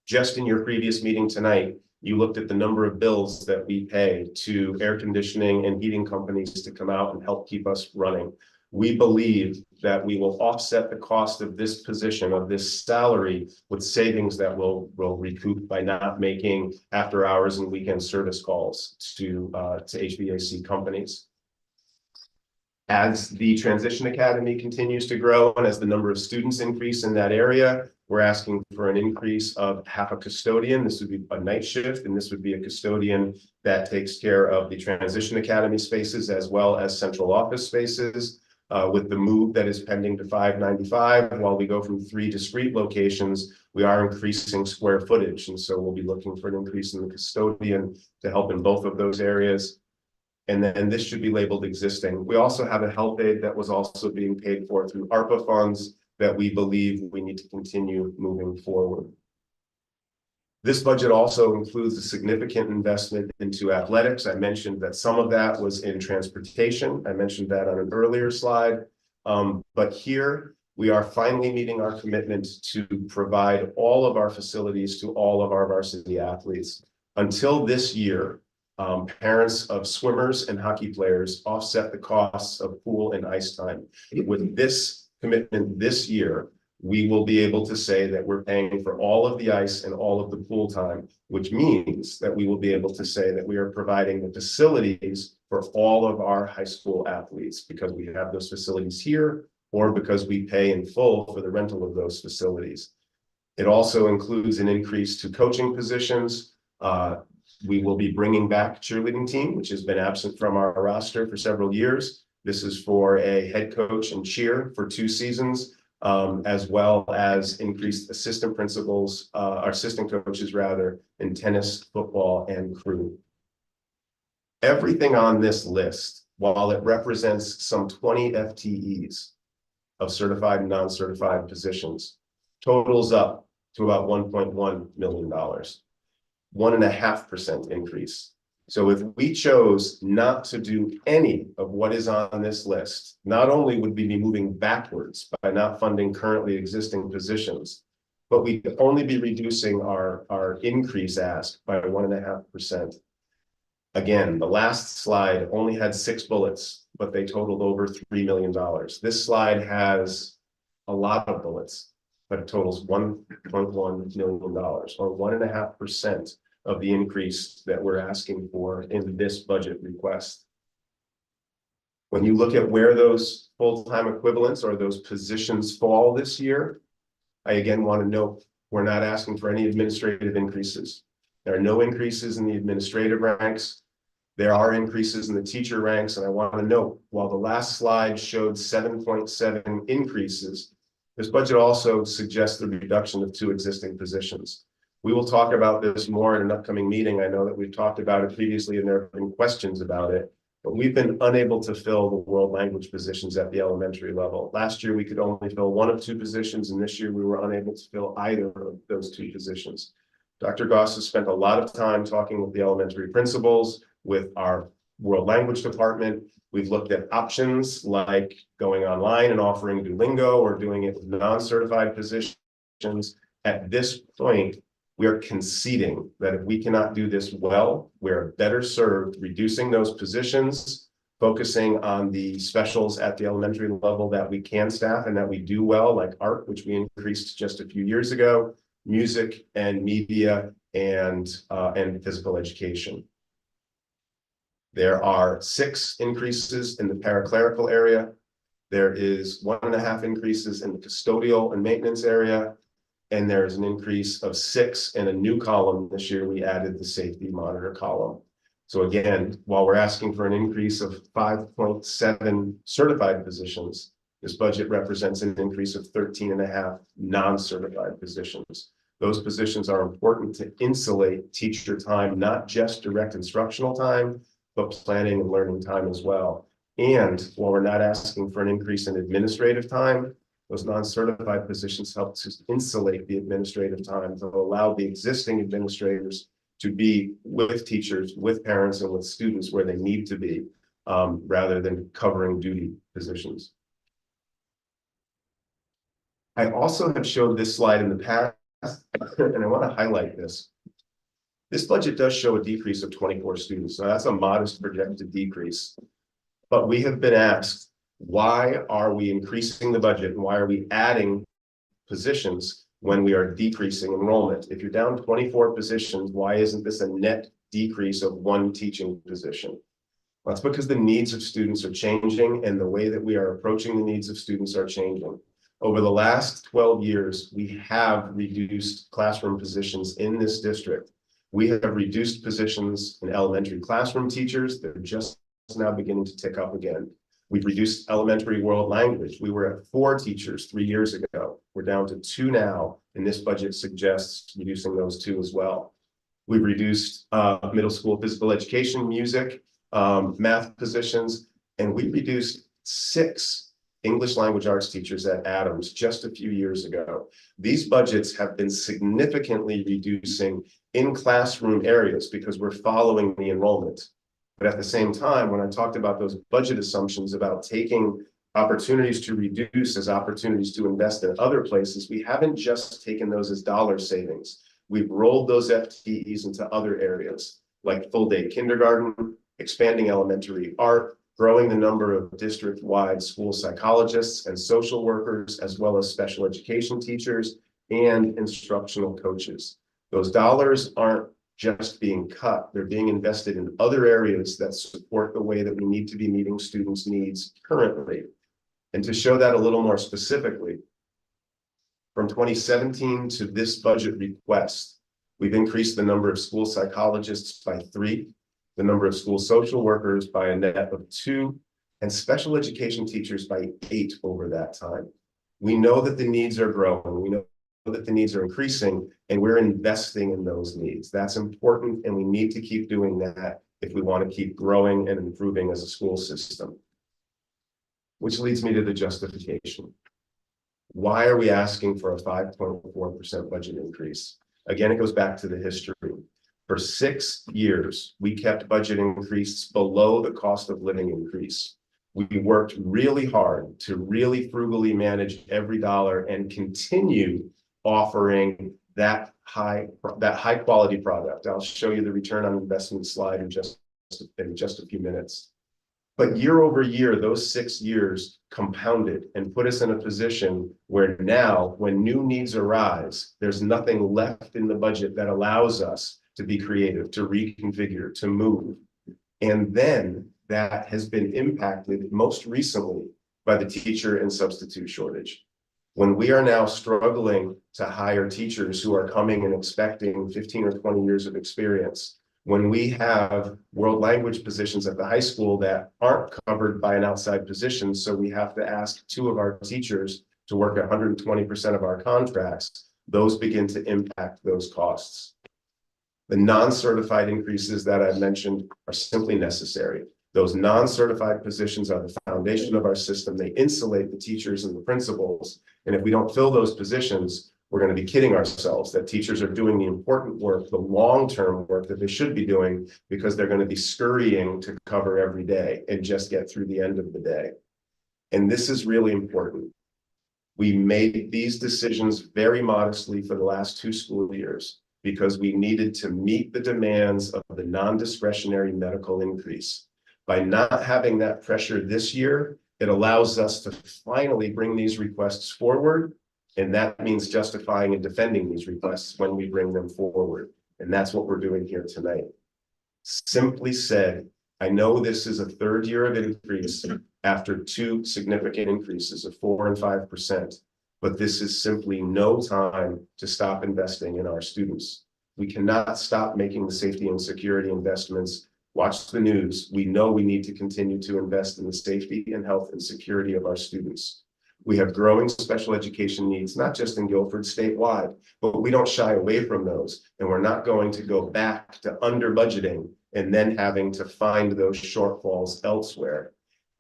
Just in your previous meeting tonight, you looked at the number of bills that we pay to air conditioning and heating companies to come out and help keep us running. We believe that we will offset the cost of this position, of this salary, with savings that we'll recoup by not making after hours and weekend service calls to HVAC companies. As the Transition Academy continues to grow and as the number of students increase in that area, we're asking for an increase of half a custodian. This would be a night shift, and this would be a custodian that takes care of the Transition Academy spaces as well as central office spaces. With the move that is pending to 595, while we go from 3 discrete locations, we are increasing square footage. And so we'll be looking for an increase in the custodian to help in both of those areas. And then this should be labeled existing. We also have a health aid that was also being paid for through ARPA funds that we believe we need to continue moving forward. This budget also includes a significant investment into athletics. I mentioned that some of that was in transportation. I mentioned that on an earlier slide. But here we are finally meeting our commitment to provide all of our facilities to all of our varsity athletes. Until this year, parents of swimmers and hockey players offset the costs of pool and ice time. With this commitment this year, we will be able to say that we're paying for all of the ice and all of the pool time, which means that we will be able to say that we are providing the facilities for all of our high school athletes because we have those facilities here or because we pay in full for the rental of those facilities. It also includes an increase to coaching positions. We will be bringing back cheerleading team, which has been absent from our roster for several years. This is for a head coach and cheer for 2 seasons. As well as increased assistant principals, or assistant coaches rather, in tennis, football, and crew. Everything on this list, while it represents some 20 FTEs of certified and non-certified positions, totals up to about $1.1 million, 1.5% increase. So if we chose not to do any of what is on this list, not only would we be moving backwards by not funding currently existing positions, but we could only be reducing our increase ask by 1.5%. Again, the last slide only had 6 bullets, but they totaled over $3 million. This slide has a lot of bullets, but it totals $1.1 million, or 1.5%. Of the increase that we're asking for in this budget request. When you look at where those full-time equivalents or those positions fall this year, I again want to note we're not asking for any administrative increases. There are no increases in the administrative ranks. There are increases in the teacher ranks, and I want to note while the last slide showed 7.7 increases, this budget also suggests the reduction of 2 existing positions. We will talk about this more in an upcoming meeting. I know that we've talked about it previously and there have been questions about it, but we've been unable to fill the world language positions at the elementary level. Last year, we could only fill 1 of 2 positions, and this year we were unable to fill either of those 2 positions. Dr. Goss has spent a lot of time talking with the elementary principals, with our world language department. We've looked at options like going online and offering Duolingo or doing it with non-certified positions. At this point, we are conceding that if we cannot do this well, we're better served reducing those positions, focusing on the specials at the elementary level that we can staff and that we do well, like art, which we increased just a few years ago, music and media and physical education. There are 6 increases in the paraclerical area. There is 1.5 increases in the custodial and maintenance area. And there's an increase of 6 in a new column. This year, we added the safety monitor column. So again, while we're asking for an increase of 5.7 certified positions, this budget represents an increase of 13.5 non-certified positions. Those positions are important to insulate teacher time, not just direct instructional time, but planning and learning time as well. And while we're not asking for an increase in administrative time, those non-certified positions help to insulate the administrative time to allow the existing administrators to be with teachers, with parents, and with students where they need to be, rather than covering duty positions. I also have showed this slide in the past, and I want to highlight this. This budget does show a decrease of 24 students. So that's a modest projected decrease. But we have been asked Why are we increasing the budget and why are we adding positions when we are decreasing enrollment? If you're down 24 positions, why isn't this a net decrease of 1 teaching position? Well, that's because the needs of students are changing and the way that we are approaching the needs of students are changing. Over the last 12 years, we have reduced classroom positions in this district. We have reduced positions in elementary classroom teachers. They're just now beginning to tick up again. We've reduced elementary world language. We were at 4 teachers 3 years ago. We're down to 2 now, and this budget suggests reducing those 2 as well. We've reduced middle school physical education, music, math positions, and we reduced 6 English language arts teachers at Adams just a few years ago. These budgets have been significantly reducing in classroom areas because we're following the enrollment. But at the same time, when I talked about those budget assumptions about taking opportunities to reduce as opportunities to invest in other places, we haven't just taken those as dollar savings. We've rolled those FTEs into other areas like full day kindergarten, expanding elementary art, growing the number of district-wide school psychologists and social workers, as well as special education teachers and instructional coaches. Those dollars aren't just being cut, they're being invested in other areas that support the way that we need to be meeting students' needs currently. And to show that a little more specifically, from 2017 to this budget request, we've increased the number of school psychologists by 3, the number of school social workers by a net of 2, and special education teachers by 8 over that time. We know that the needs are growing. We know that the needs are increasing, and we're investing in those needs. That's important, and we need to keep doing that if we want to keep growing and improving as a school system. Which leads me to the justification. Why are we asking for a 5.4% budget increase? Again, it goes back to the history. For 6 years, we kept budget increase below the cost of living increase. We worked really hard to really frugally manage every dollar and continue offering that high quality product. I'll show you the return on investment slide in just a few minutes. But year over year, those 6 years compounded and put us in a position where now, when new needs arise, there's nothing left in the budget that allows us to be creative, to reconfigure, to move. And then that has been impacted most recently by the teacher and substitute shortage. When we are now struggling to hire teachers who are coming and expecting 15 or 20 years of experience, when we have world language positions at the high school that aren't covered by an outside position, so we have to ask 2 of our teachers to work 120% of our contracts, those begin to impact those costs. The non-certified increases that I've mentioned are simply necessary. Those non-certified positions are the foundation of our system. They insulate the teachers and the principals. And if we don't fill those positions, we're going to be kidding ourselves that teachers are doing the important work, the long-term work that they should be doing, because they're going to be scurrying to cover every day and just get through the end of the day. And this is really important. We made these decisions very modestly for the last 2 school years because we needed to meet the demands of the non-discretionary medical increase. By not having that pressure this year, it allows us to finally bring these requests forward. And that means justifying and defending these requests when we bring them forward. And that's what we're doing here tonight. Simply said, I know this is a 3rd year of increase after 2 significant increases of 4% and 5, but this is simply no time to stop investing in our students. We cannot stop making the safety and security investments. Watch the news. We know we need to continue to invest in the safety and health and security of our students. We have growing special education needs, not just in Guilford, statewide, but we don't shy away from those. And we're not going to go back to under budgeting and then having to find those shortfalls elsewhere.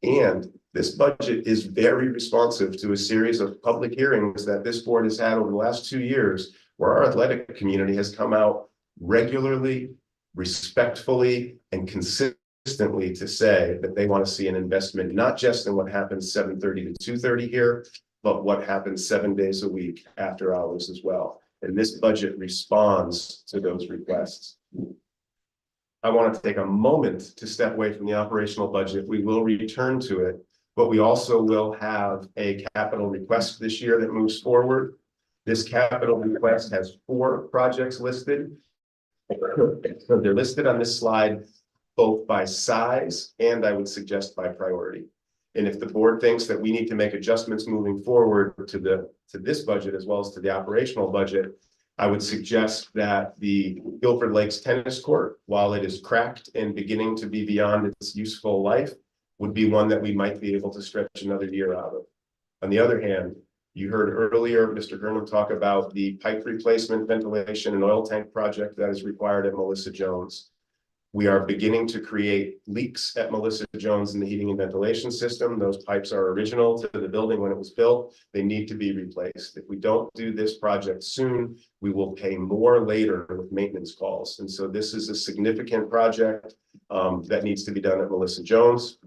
And this budget is very responsive to a series of public hearings that this board has had over the last 2 years, where our athletic community has come out regularly, respectfully, and consistently to say that they want to see an investment, not just in what happens 7:30 to 2:30 here, but what happens 7 days a week after hours as well. And this budget responds to those requests. I want to take a moment to step away from the operational budget. We will return to it, but we also will have a capital request this year that moves forward. This capital request has 4 projects listed. So they're listed on this slide, both by size and I would suggest by priority. And if the board thinks that we need to make adjustments moving forward to this budget as well as to the operational budget, I would suggest that the Guilford Lakes tennis court, while it is cracked and beginning to be beyond its useful life, would be one that we might be able to stretch another year out of. On the other hand, you heard earlier Mr. Gurnham talk about the pipe replacement, ventilation, and oil tank project that is required at Melissa Jones. We are beginning to create leaks at Melissa Jones in the heating and ventilation system. Those pipes are original to the building when it was built. They need to be replaced. If we don't do this project soon, we will pay more later with maintenance calls. And so this is a significant project that needs to be done at Melissa Jones.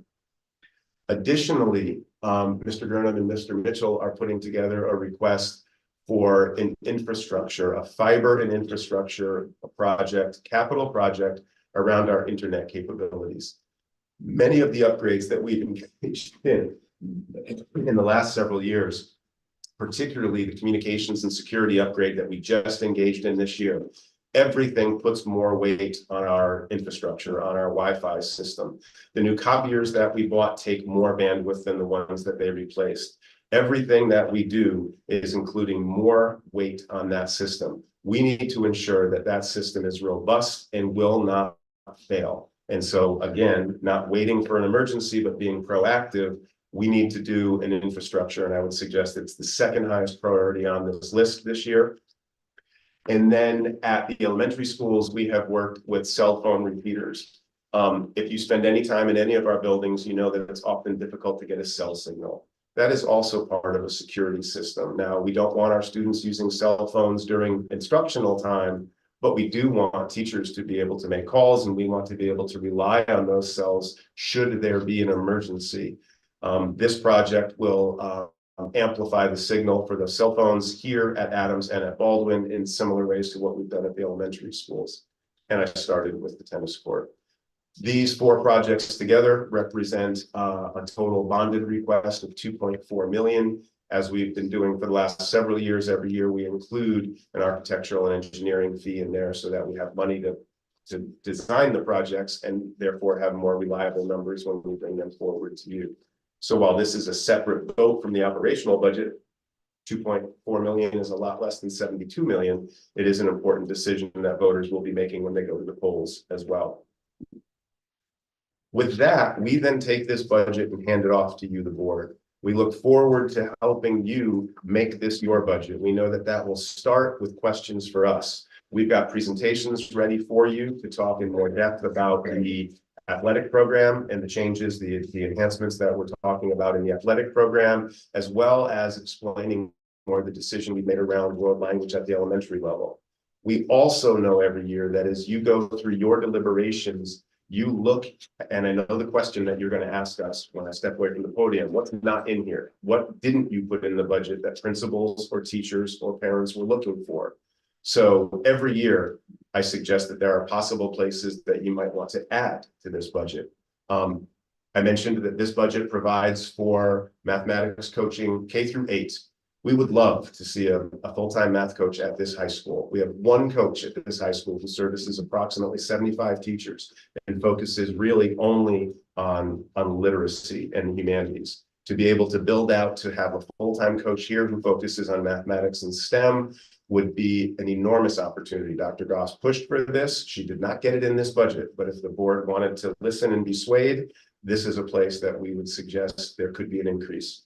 Additionally, Mr. Gurnham and Mr. Mitchell are putting together a request for an infrastructure, a fiber and infrastructure project, capital project around our internet capabilities. Many of the upgrades that we've engaged in the last several years, particularly the communications and security upgrade that we just engaged in this year, everything puts more weight on our infrastructure, on our Wi-Fi system. The new copiers that we bought take more bandwidth than the ones that they replaced. Everything that we do is including more weight on that system. We need to ensure that that system is robust and will not fail. And so again, not waiting for an emergency, but being proactive, we need to do an infrastructure. And I would suggest it's the second highest priority on this list this year. And then at the elementary schools, we have worked with cell phone repeaters. If you spend any time in any of our buildings, you know that it's often difficult to get a cell signal. That is also part of a security system. Now, we don't want our students using cell phones during instructional time, but we do want teachers to be able to make calls, and we want to be able to rely on those cells should there be an emergency. This project will amplify the signal for the cell phones here at Adams and at Baldwin in similar ways to what we've done at the elementary schools. And I started with the tennis court. These 4 projects together represent a total bonded request of $2.4 million. As we've been doing for the last several years, every year we include an architectural and engineering fee in there so that we have money to design the projects and therefore have more reliable numbers when we bring them forward to you. So while this is a separate vote from the operational budget, 2.4 million is a lot less than 72 million. It is an important decision that voters will be making when they go to the polls as well. With that, we then take this budget and hand it off to you, the board. We look forward to helping you make this your budget. We know that that will start with questions for us. We've got presentations ready for you to talk in more depth about the athletic program and the changes, the enhancements that we're talking about in the athletic program, as well as explaining more the decision we made around world language at the elementary level. We also know every year that as you go through your deliberations, you look, and I know the question that you're going to ask us when I step away from the podium, what's not in here? What didn't you put in the budget that principals or teachers or parents were looking for? So every year, I suggest that there are possible places that you might want to add to this budget. I mentioned that this budget provides for mathematics coaching K through 8. We would love to see a full-time math coach at this high school. We have one coach at this high school who services approximately 75 teachers and focuses really only on literacy and humanities. To be able to build out to have a full-time coach here who focuses on mathematics and STEM would be an enormous opportunity. Dr. Goss pushed for this. She did not get it in this budget, but if the board wanted to listen and be swayed, this is a place that we would suggest there could be an increase.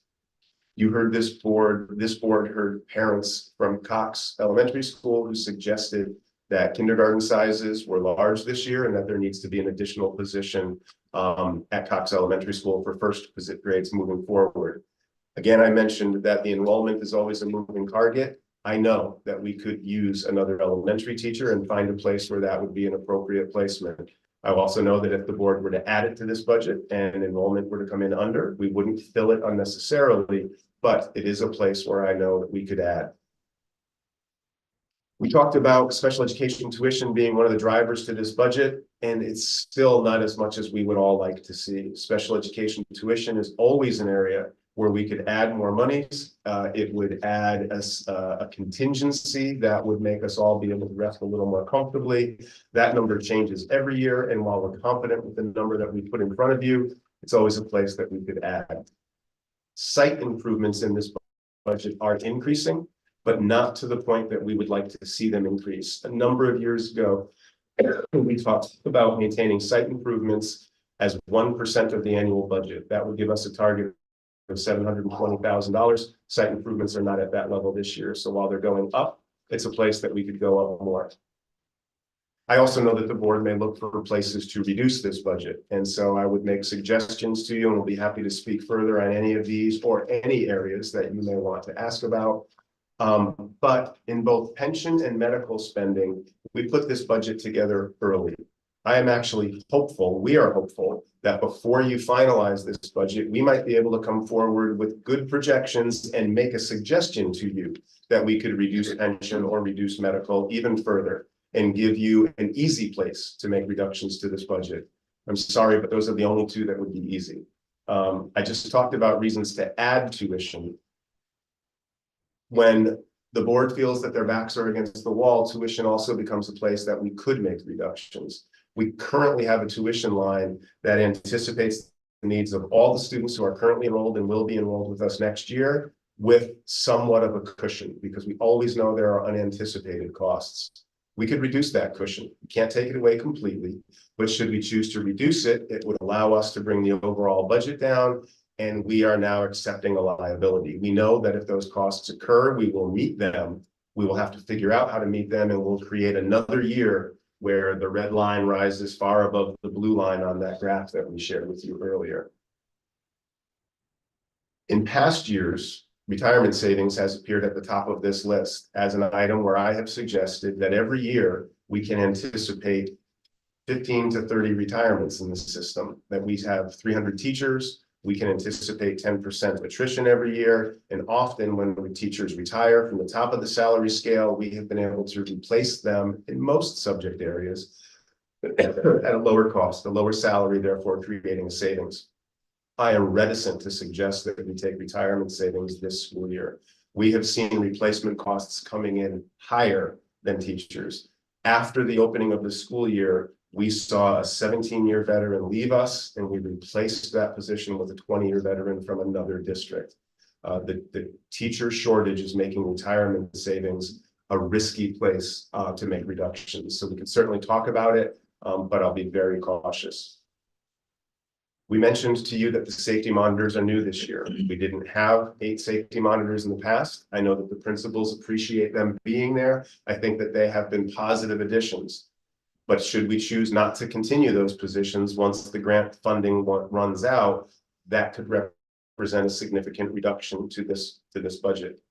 You heard this board heard parents from Cox Elementary School who suggested that kindergarten sizes were large this year and that there needs to be an additional position at Cox Elementary School for first grades moving forward. Again, I mentioned that the enrollment is always a moving target. I know that we could use another elementary teacher and find a place where that would be an appropriate placement. I also know that if the board were to add it to this budget and enrollment were to come in under, we wouldn't fill it unnecessarily, but it is a place where I know that we could add. We talked about special education tuition being one of the drivers to this budget, and it's still not as much as we would all like to see. Special education tuition is always an area where we could add more monies. It would add us a contingency that would make us all be able to rest a little more comfortably. That number changes every year, and while we're confident with the number that we put in front of you, it's always a place that we could add. Site improvements in this budget are increasing, but not to the point that we would like to see them increase. A number of years ago, we talked about maintaining site improvements as 1% of the annual budget. That would give us a target of $720,000. Site improvements are not at that level this year. So while they're going up, it's a place that we could go up more. I also know that the board may look for places to reduce this budget. And so I would make suggestions to you, and we'll be happy to speak further on any of these or any areas that you may want to ask about. But in both pension and medical spending, we put this budget together early. I am actually hopeful, we are hopeful, that before you finalize this budget, we might be able to come forward with good projections and make a suggestion to you that we could reduce pension or reduce medical even further and give you an easy place to make reductions to this budget. I'm sorry, but those are the only two that would be easy. I just talked about reasons to add tuition. When the board feels that their backs are against the wall, tuition also becomes a place that we could make reductions. We currently have a tuition line that anticipates the needs of all the students who are currently enrolled and will be enrolled with us next year, with somewhat of a cushion, because we always know there are unanticipated costs. We could reduce that cushion. We can't take it away completely, but should we choose to reduce it, it would allow us to bring the overall budget down, and we are now accepting a liability. We know that if those costs occur, we will meet them. We will have to figure out how to meet them, and we'll create another year where the red line rises far above the blue line on that graph that we shared with you earlier. In past years, retirement savings has appeared at the top of this list as an item where I have suggested that every year we can anticipate 15 to 30 retirements in the system, that we have 300 teachers. We can anticipate 10% attrition every year. And often when the teachers retire from the top of the salary scale, we have been able to replace them in most subject areas at a lower cost, a lower salary, therefore creating a savings. I am reticent to suggest that we take retirement savings this school year. We have seen replacement costs coming in higher than teachers. After the opening of the school year, we saw a 17-year veteran leave us, and we replaced that position with a 20-year veteran from another district. The teacher shortage is making retirement savings a risky place to make reductions. So we can certainly talk about it, but I'll be very cautious. We mentioned to you that the safety monitors are new this year. We didn't have 8 safety monitors in the past. I know that the principals appreciate them being there. I think that they have been positive additions. But should we choose not to continue those positions once the grant funding runs out, that could represent a significant reduction to this budget.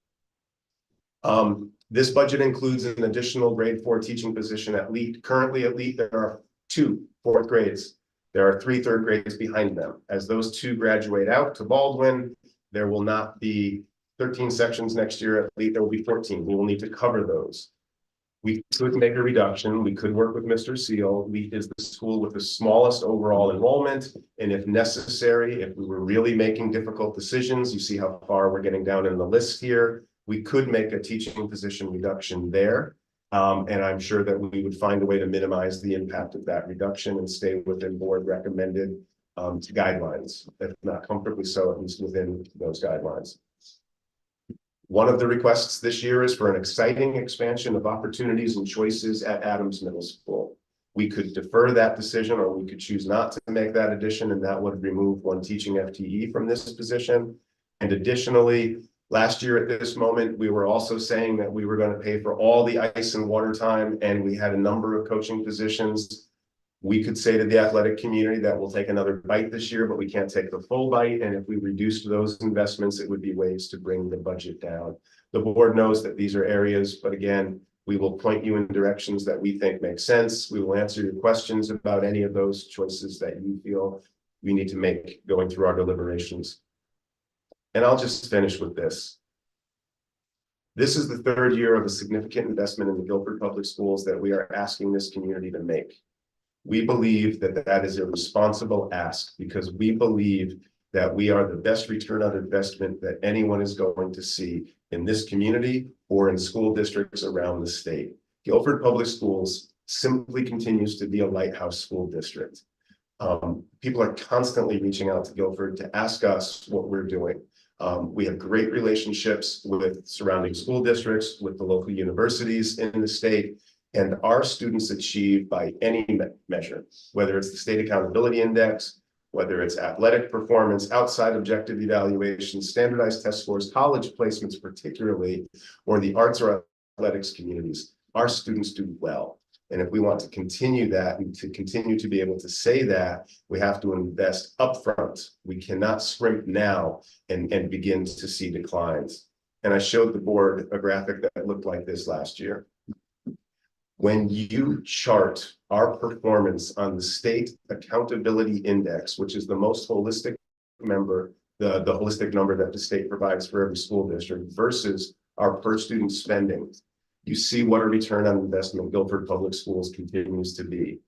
This budget includes an additional grade 4 teaching position at LEAT. Currently at LEAT, there are 2 4th grades. There are 3 3rd grades behind them. As those 2 graduate out to Baldwin, there will not be 13 sections next year at LEAT. There will be 14. We will need to cover those. We could make a reduction. We could work with Mr. Seal. LEAT is the school with the smallest overall enrollment. And if necessary, if we were really making difficult decisions, you see how far we're getting down in the list here, we could make a teaching position reduction there. And I'm sure that we would find a way to minimize the impact of that reduction and stay within board recommended guidelines, if not comfortably so, at least within those guidelines. One of the requests this year is for an exciting expansion of opportunities and choices at Adams Middle School. We could defer that decision, or we could choose not to make that addition, and that would remove 1 teaching FTE from this position. And additionally, last year at this moment, we were also saying that we were going to pay for all the ice and water time, and we had a number of coaching positions. We could say to the athletic community that we'll take another bite this year, but we can't take the full bite. And if we reduced those investments, it would be ways to bring the budget down. The board knows that these are areas, but again, we will point you in directions that we think make sense. We will answer your questions about any of those choices that you feel we need to make going through our deliberations. And I'll just finish with this. This is the third year of a significant investment in the Guilford Public Schools that we are asking this community to make. We believe that that is a responsible ask because we believe that we are the best return on investment that anyone is going to see in this community or in school districts around the state. Guilford Public Schools simply continues to be a lighthouse school district. People are constantly reaching out to Guilford to ask us what we're doing. We have great relationships with surrounding school districts, with the local universities in the state, and our students achieve by any measure, whether it's the State Accountability Index, whether it's athletic performance, outside objective evaluations, standardized test scores, college placements particularly, or the arts or athletics communities. Our students do well. And if we want to continue that and to continue to be able to say that, we have to invest upfront. We cannot scrimp now and begin to see declines. And I showed the board a graphic that looked like this last year. When you chart our performance on the State Accountability Index, which is the most holistic member, the holistic number that the state provides for every school district versus our per student spending, you see what a return on investment Guilford Public Schools continues to be.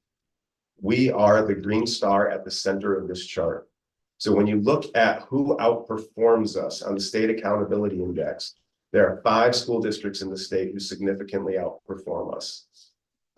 We are the green star at the center of this chart. So when you look at who outperforms us on the State Accountability Index, there are 5 school districts in the state who significantly outperform us.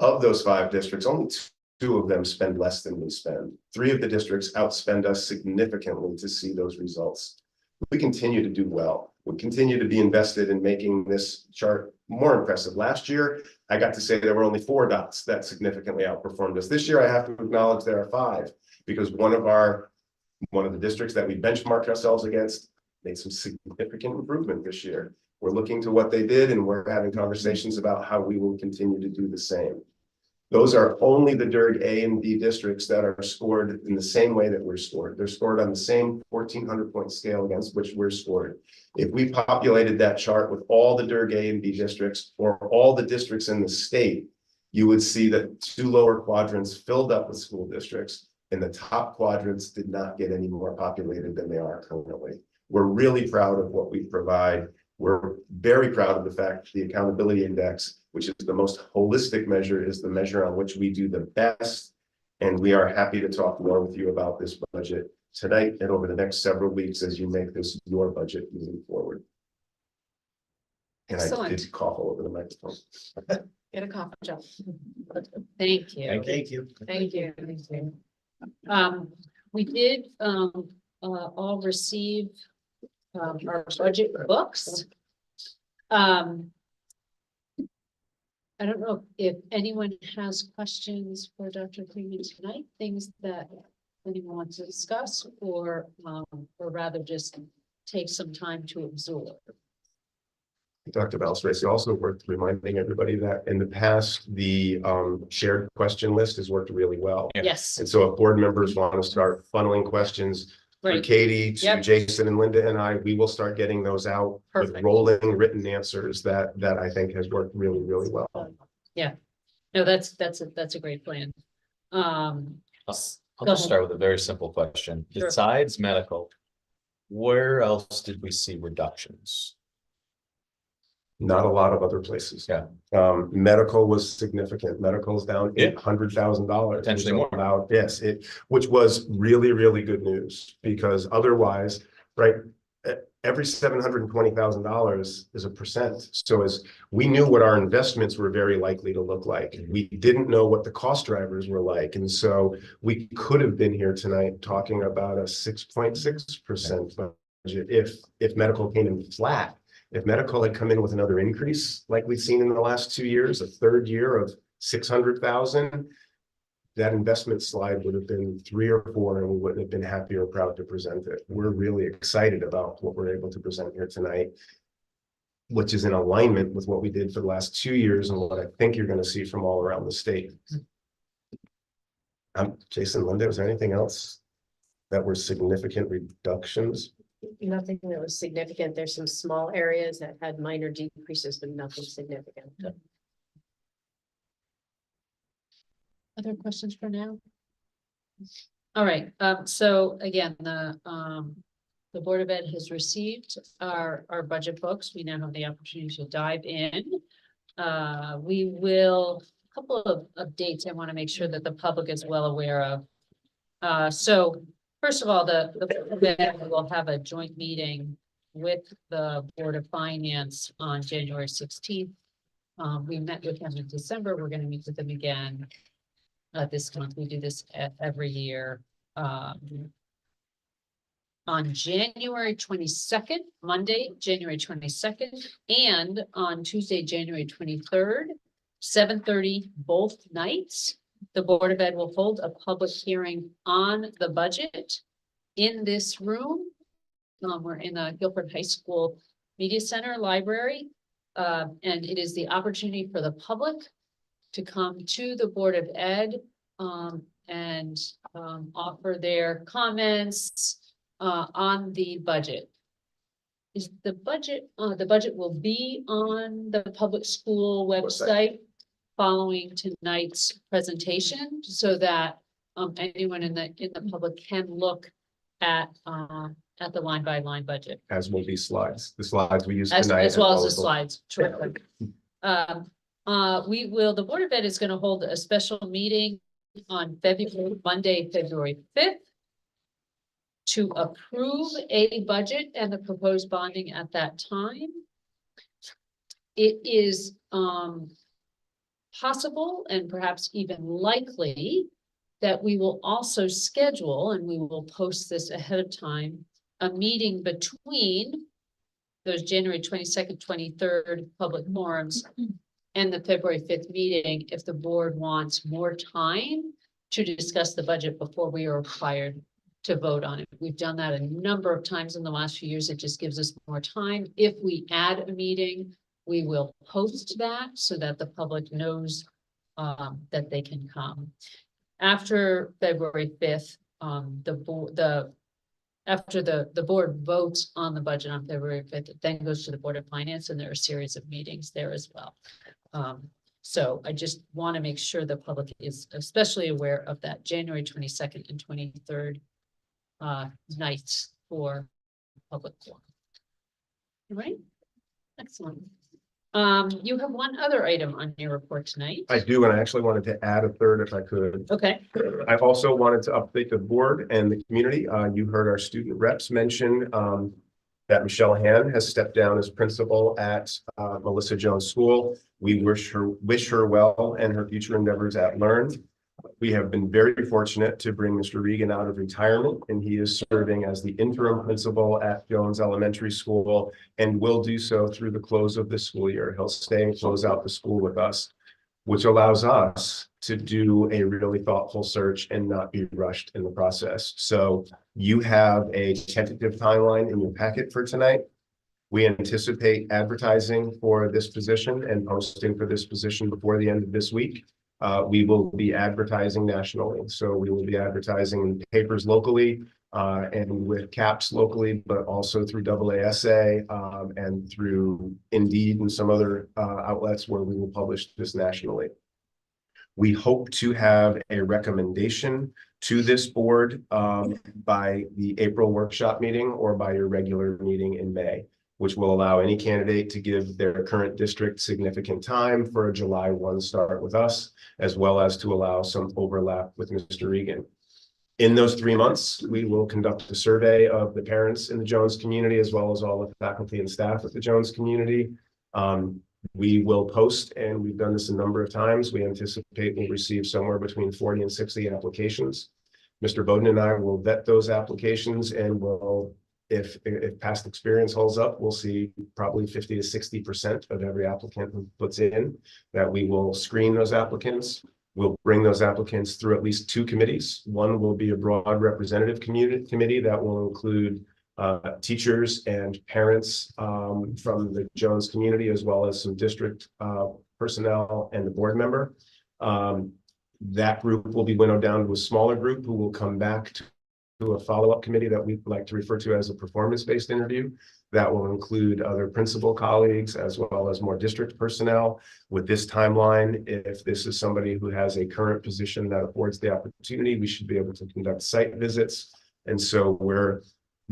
Of those 5 districts, only 2 of them spend less than we spend. 3 of the districts outspend us significantly to see those results. We continue to do well. We continue to be invested in making this chart more impressive. Last year, I got to say there were only 4 dots that significantly outperformed us. This year, I have to acknowledge there are 5 because one of the districts that we benchmarked ourselves against made some significant improvement this year. We're looking to what they did and we're having conversations about how we will continue to do the same. Those are only the DERG A and B districts that are scored in the same way that we're scored. They're scored on the same 1,400 point scale against which we're scored. If we populated that chart with all the DERG A and B districts or all the districts in the state, you would see that 2 lower quadrants filled up with school districts and the top quadrants did not get any more populated than they are currently. We're really proud of what we provide. We're very proud of the fact that the Accountability Index, which is the most holistic measure, is the measure on which we do the best. And we are happy to talk more with you about this budget tonight and over the next several weeks as you make this your budget moving forward. And I Excellent. did cough all over the microphone. Get a coffee, Joe. Thank you. Thank you. Thank you. We did all receive our budget books. I don't know if anyone has questions for Dr. Freeman tonight, things that anyone wants to discuss, or rather just take some time to absorb. Dr. Balstraci, also worth reminding everybody that in the past, the shared question list has worked really well. Yes, And so if board members want to start funneling questions for right. Katie, to Yep. Jason and Linda and I, we will start getting those out with Perfect. rolling written answers that I think has worked really, really well. No, that's a great plan. I'll Go just ahead. start with a very simple question. Sure. Besides medical, where else did we see reductions? Not a lot of other places. Yeah. Medical was significant. Medical's down Yeah. $800,000. Potentially more. Yes, which was really, really good news because otherwise, right, every $720,000 is a percent. So as we knew what our investments were very likely to look like, we didn't know what the cost drivers were like. And so we could have been here tonight talking about a 6.6% budget if medical came in flat. If medical had come in with another increase like we've seen in the last 2 years, a third year of 600,000, that investment slide would have been 3 or 4 and we wouldn't have been happy or proud to present it. We're really excited about what we're able to present here tonight, which is in alignment with what we did for the last 2 years and what I think you're going to see from all around the state. Jason, Linda, is there anything else that were significant reductions? Nothing that was significant. There's some small areas that had minor decreases, but nothing significant. Other questions for now? All right, so again, the the Board of Ed has received our budget books. We now have the opportunity to dive in. We will, a couple of updates I want to make sure that the public is well aware of. So first of all, the Board of Ed will have a joint meeting with the Board of Finance on January 16th. We met with them in December. We're going to meet with them again this month. We do this every year. On January 22nd, Monday, January 22nd, and on Tuesday, January 23rd, 7:30 both nights. The Board of Ed will hold a public hearing on the budget in this room. We're in the Guilford High School Media Center Library, and it is the opportunity for the public to come to the Board of Ed and offer their comments on the budget. Is the budget will be on the public school website following tonight's presentation, so that anyone in the public can look at the line by line budget. As will be slides, the slides we use As tonight. well as the slides. Terrific. The Board of Ed is going to hold a special meeting on Monday, February 5th. To approve a budget and the proposed bonding at that time. It is possible and perhaps even likely that we will also schedule, and we will post this ahead of time, a meeting between those January 22nd, 23rd public forums and the February 5th meeting if the board wants more time to discuss the budget before we are required to vote on it. We've done that a number of times in the last few years. It just gives us more time. If we add a meeting, we will post that so that the public knows that they can come. After February 5th, after the board votes on the budget on February 5th, it then goes to the Board of Finance, and there are a series of meetings there as well. So I just want to make sure the public is especially aware of that January 22nd and 23rd nights for public forum. All right, excellent. You have one other item on your report tonight. I do, and I actually wanted to add a third if I could. Okay. I also wanted to update the board and the community. You heard our student reps mention that Michelle Han has stepped down as principal at Melissa Jones School. We wish her well and her future endeavors at Learn. We have been very fortunate to bring Mr. Regan out of retirement, and he is serving as the interim principal at Jones Elementary School and will do so through the close of the school year. He'll stay and close out the school with us, which allows us to do a really thoughtful search and not be rushed in the process. So you have a tentative timeline in your packet for tonight. We anticipate advertising for this position and posting for this position before the end of this week. We will be advertising nationally. So we will be advertising in papers locally and with CAPS locally, but also through AASA and through Indeed and some other outlets where we will publish this nationally. We hope to have a recommendation to this board by the April workshop meeting or by your regular meeting in May, which will allow any candidate to give their current district significant time for a July 1 start with us, as well as to allow some overlap with Mr. Regan. In those 3 months, we will conduct a survey of the parents in the Jones community, as well as all of the faculty and staff at the Jones community. We will post, and we've done this a number of times. We anticipate we'll receive somewhere between 40 and 60 applications. Mr. Bowden and I will vet those applications, and will, if past experience holds up, we'll see probably 50 to 60% of every applicant who puts in that we will screen those applicants. We'll bring those applicants through at least 2 committees. One will be a broad representative committee that will include teachers and parents from the Jones community, as well as some district personnel and the board member. That group will be winnowed down to a smaller group who will come back to a follow-up committee that we like to refer to as a performance-based interview. That will include other principal colleagues as well as more district personnel. With this timeline, if this is somebody who has a current position that affords the opportunity, we should be able to conduct site visits. And so we're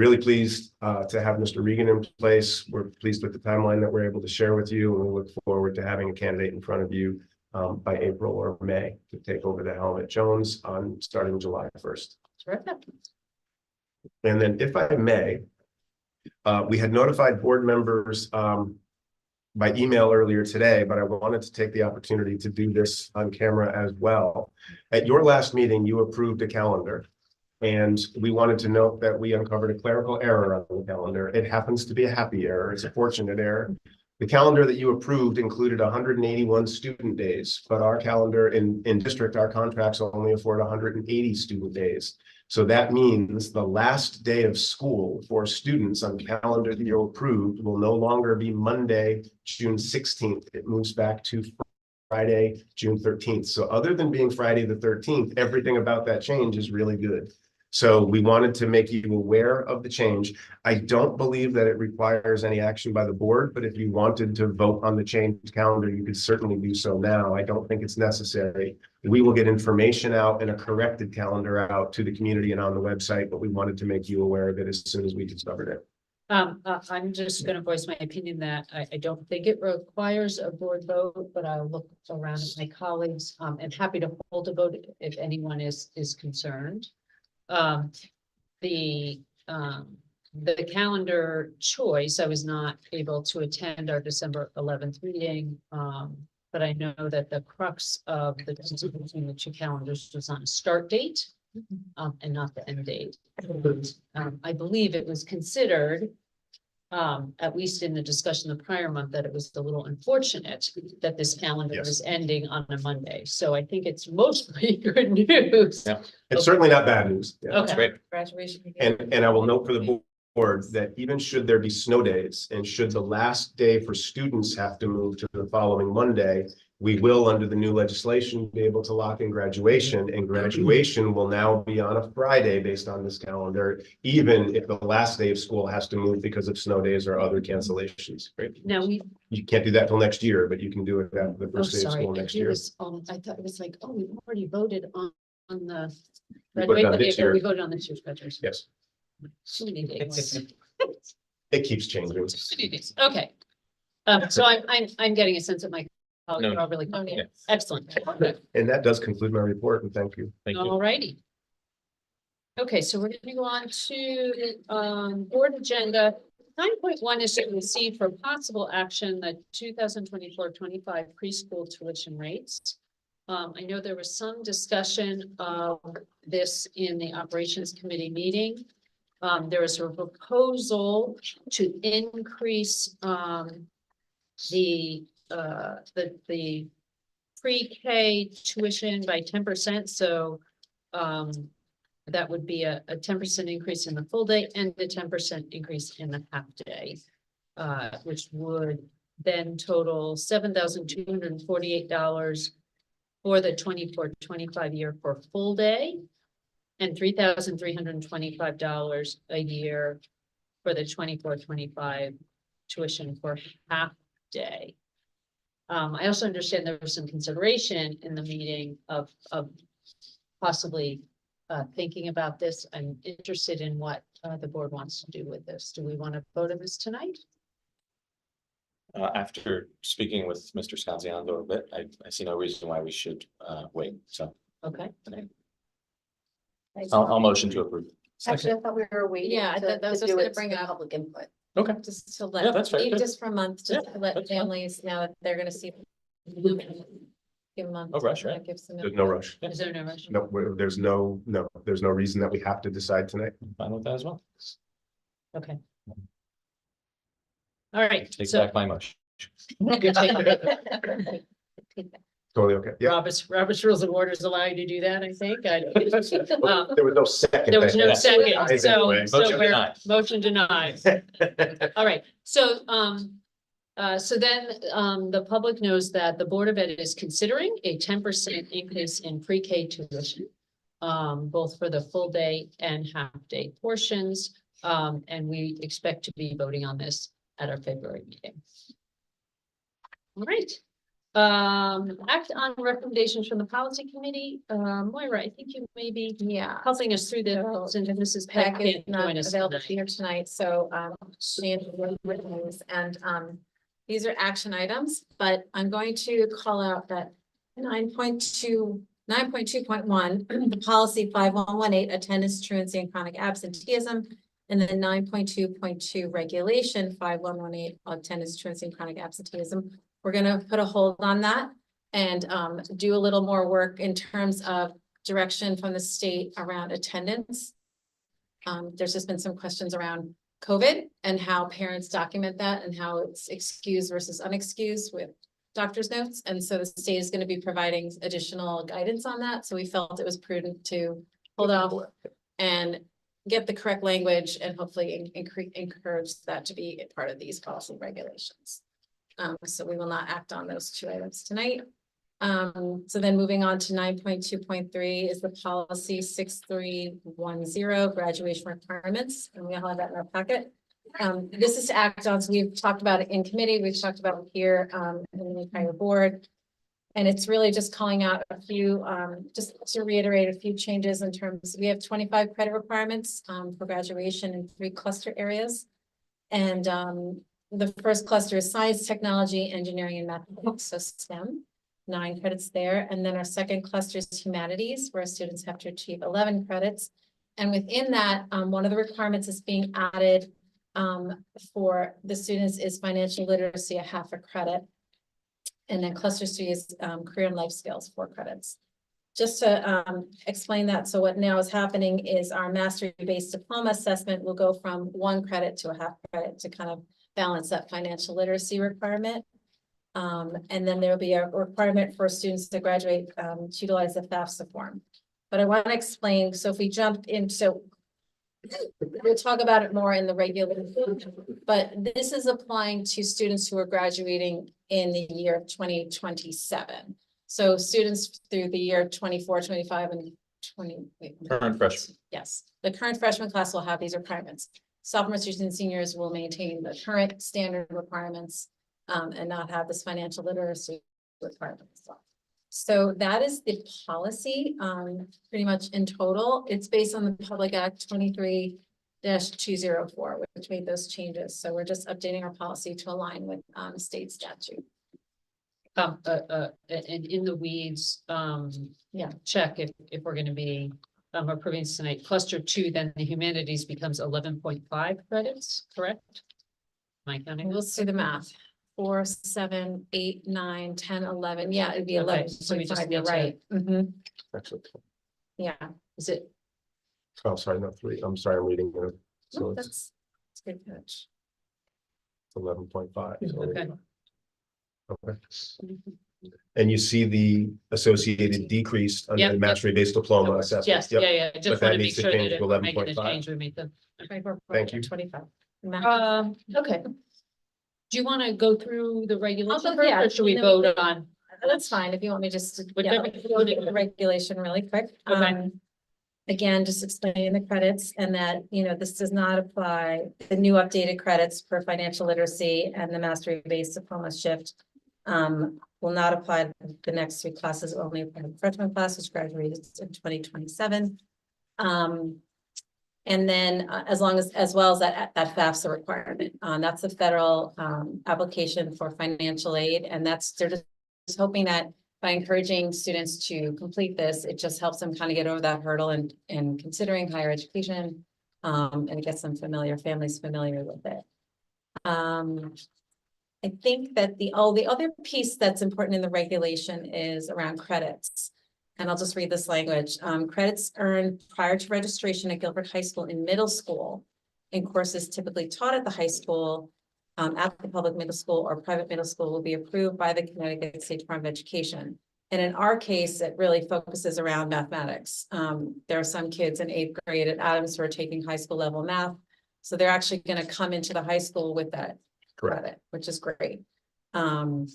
really pleased to have Mr. Regan in place. We're pleased with the timeline that we're able to share with you, and we look forward to having a candidate in front of you by April or May to take over the helm at Jones on starting July 1st. Terrific. And then if I may, we had notified board members by email earlier today, but I wanted to take the opportunity to do this on camera as well. At your last meeting, you approved a calendar. And we wanted to note that we uncovered a clerical error on the calendar. It happens to be a happy error. It's a fortunate error. The calendar that you approved included 181 student days, but our calendar in district, our contracts only afford 180 student days. So that means the last day of school for students on the calendar that you approved will no longer be Monday, June 16th. It moves back to Friday, June 13th. So other than being Friday the 13th, everything about that change is really good. So we wanted to make you aware of the change. I don't believe that it requires any action by the board, but if you wanted to vote on the changed calendar, you could certainly do so now. I don't think it's necessary. We will get information out and a corrected calendar out to the community and on the website, but we wanted to make you aware of it as soon as we discovered it. I'm just gonna voice my opinion that I don't think it requires a board vote, but I'll look around at my colleagues. I'm happy to hold a vote if anyone is concerned. The calendar choice, I was not able to attend our December 11th meeting. But I know that the crux of the difference between the two calendars was on a start date, and not the end date. I believe it was considered, at least in the discussion the prior month, that it was a little unfortunate that this calendar Yes. was ending on a Monday. So I think it's mostly good news. Yeah. It's certainly not bad news. Yeah. Okay. Great. Graduation. And I will note for the board that even should there be snow days and should the last day for students have to move to the following Monday, we will, under the new legislation, be able to lock in graduation, and graduation will now be on a Friday based on this calendar, even if the last day of school has to move because of snow days or other cancellations. Great. Now You can't do that till next year, but you can do it after the oh, first day of sorry, school I next do year. this, I thought it was like, oh, we already voted on the. We voted on graduation, this but year. we voted on this year's graduation. Yes, Too many days. it keeps changing. Too many days. Okay. So I'm getting a sense that my colleagues are all really. Yeah. Excellent. And that does conclude my report, and thank you. Thank you. All righty. Okay, so we're gonna go on to board agenda. 9.1 is to receive for possible action the 2024-25 preschool tuition rates. I know there was some discussion of this in the operations committee meeting. There was a proposal to increase the pre-K tuition by 10%. So that would be a 10% increase in the full day and a 10% increase in the half day, which would then total $7,248 for the 24-25 year for full day, and $3,325 a year for the 24-25 tuition for half day. I also understand there was some consideration in the meeting of possibly thinking about this. I'm interested in what the board wants to do with this. Do we want to vote on this tonight? After speaking with Mr. Scaziano a bit, I see no reason why we should wait. So Okay. I'll motion to approve. Actually, I thought we were waiting. Yeah, I to- thought that was to just do gonna it bring for up- public input. Okay. Just to Yeah, that's fair. even just for a month, just Yeah, to let that's fine. families know that they're gonna see. Give them a month. No rush, to right? give some There's no rush. Is there no rush? No, there's no reason that we have to decide tonight. I'm fine with that as well. Okay. All right. Take So back my motion. you're taking- Totally okay. Yeah. Robert's rules of orders allow you to do that, I think. There was no second. There was no Yeah. second, Either so, way. so Motion we're, denied. motion denied. All right, so, so then, the public knows that the Board of Ed is considering a 10% increase in pre-K tuition, both for the full day and half day portions. And we expect to be voting on this at our February meeting. All right, Act on recommendations from the policy committee. Moira, I think you may be Yeah. helping us through this, and Mrs. Peck Beck is can't not join us available tonight. here tonight, so she and these are action items, but I'm going to call out that 9.2.1, the policy 5118, attendance, truancy, and chronic absenteeism, and then 9.2.2 regulation 5118, attendance, truancy, and chronic absenteeism. We're gonna put a hold on that and do a little more work in terms of direction from the state around attendance. There's just been some questions around COVID and how parents document that and how it's excused versus unexcused with doctor's notes. And so the state is going to be providing additional guidance on that. So we felt it was prudent to hold off and get the correct language and hopefully encourage that to be a part of these policy regulations. So we will not act on those two items tonight. So then moving on to 9.2.3 is the policy 6310 graduation requirements, and we all have that in our packet. This is to act on, so we've talked about it in committee, we've talked about it here in the entire board. And it's really just calling out a few, just to reiterate a few changes in terms, we have 25 credit requirements for graduation in 3 cluster areas. And the first cluster is science, technology, engineering, and mathematics, so STEM. 9 credits there, and then our second cluster is humanities, where students have to achieve 11 credits. And within that, one of the requirements is being added for the students is financial literacy, a half a credit. And then cluster 3 is career and life skills, 4 credits. Just to explain that, so what now is happening is our mastery-based diploma assessment will go from 1 credit to a half credit to kind of balance that financial literacy requirement. And then there'll be a requirement for students to graduate to utilize the FAFSA form. But I want to explain, so if we jump into, we'll talk about it more in the regulation, but this is applying to students who are graduating in the year of 2027. So students through the year 24, 25, and 20. Current freshman. Yes, the current freshman class will have these requirements. Sophomores, juniors, and seniors will maintain the current standard requirements. And not have this financial literacy requirements. So that is the policy, pretty much in total. It's based on the Public Act 23-204, which made those changes. So we're just updating our policy to align with state statute. And in the weeds, Yeah. check if we're gonna be approving this tonight. Cluster 2, then the humanities becomes 11.5 credits, correct? Am I counting? We'll see the math. 4, 7, 8, 9, 10, 11. Yeah, it'd be Okay, 11. so we just You're need to- right. Mhm. Actually, Yeah, Is it, oh, sorry, not 3. I'm sorry, I'm reading it. So no, it's that's good catch. 11.5. okay. Okay. And you see the associated decrease under Yep, the yep. mastery-based diploma assessment. Yes, Yep. yeah, I But just that want to make needs to sure that change if to we're making a 11.5. change, we make them. 24, Thank you. 25. Okay. Do you want to go through the regulations I'll go- first, yeah, or should we and then we vote on? That's fine, if you want me just to, yeah, Whichever- let me go to the regulation really quick. Okay. Again, just explaining the credits and that, you know, this does not apply, the new updated credits for financial literacy and the mastery-based diploma shift will not apply to the next 3 classes, only for the freshman class, which graduates in 2027. And then as well as that FAFSA requirement, that's the federal application for financial aid, and they're just hoping that by encouraging students to complete this, it just helps them kind of get over that hurdle and considering higher education, and it gets them families familiar with it. I think that the other piece that's important in the regulation is around credits. And I'll just read this language. Credits earned prior to registration at Guilford High School in middle school in courses typically taught at the high school, at the public middle school or private middle school will be approved by the Connecticut State Department of Education. And in our case, it really focuses around mathematics. There are some kids in 8th grade at Adams who are taking high school level math. So they're actually going to come into the high school with that credit, which is great. And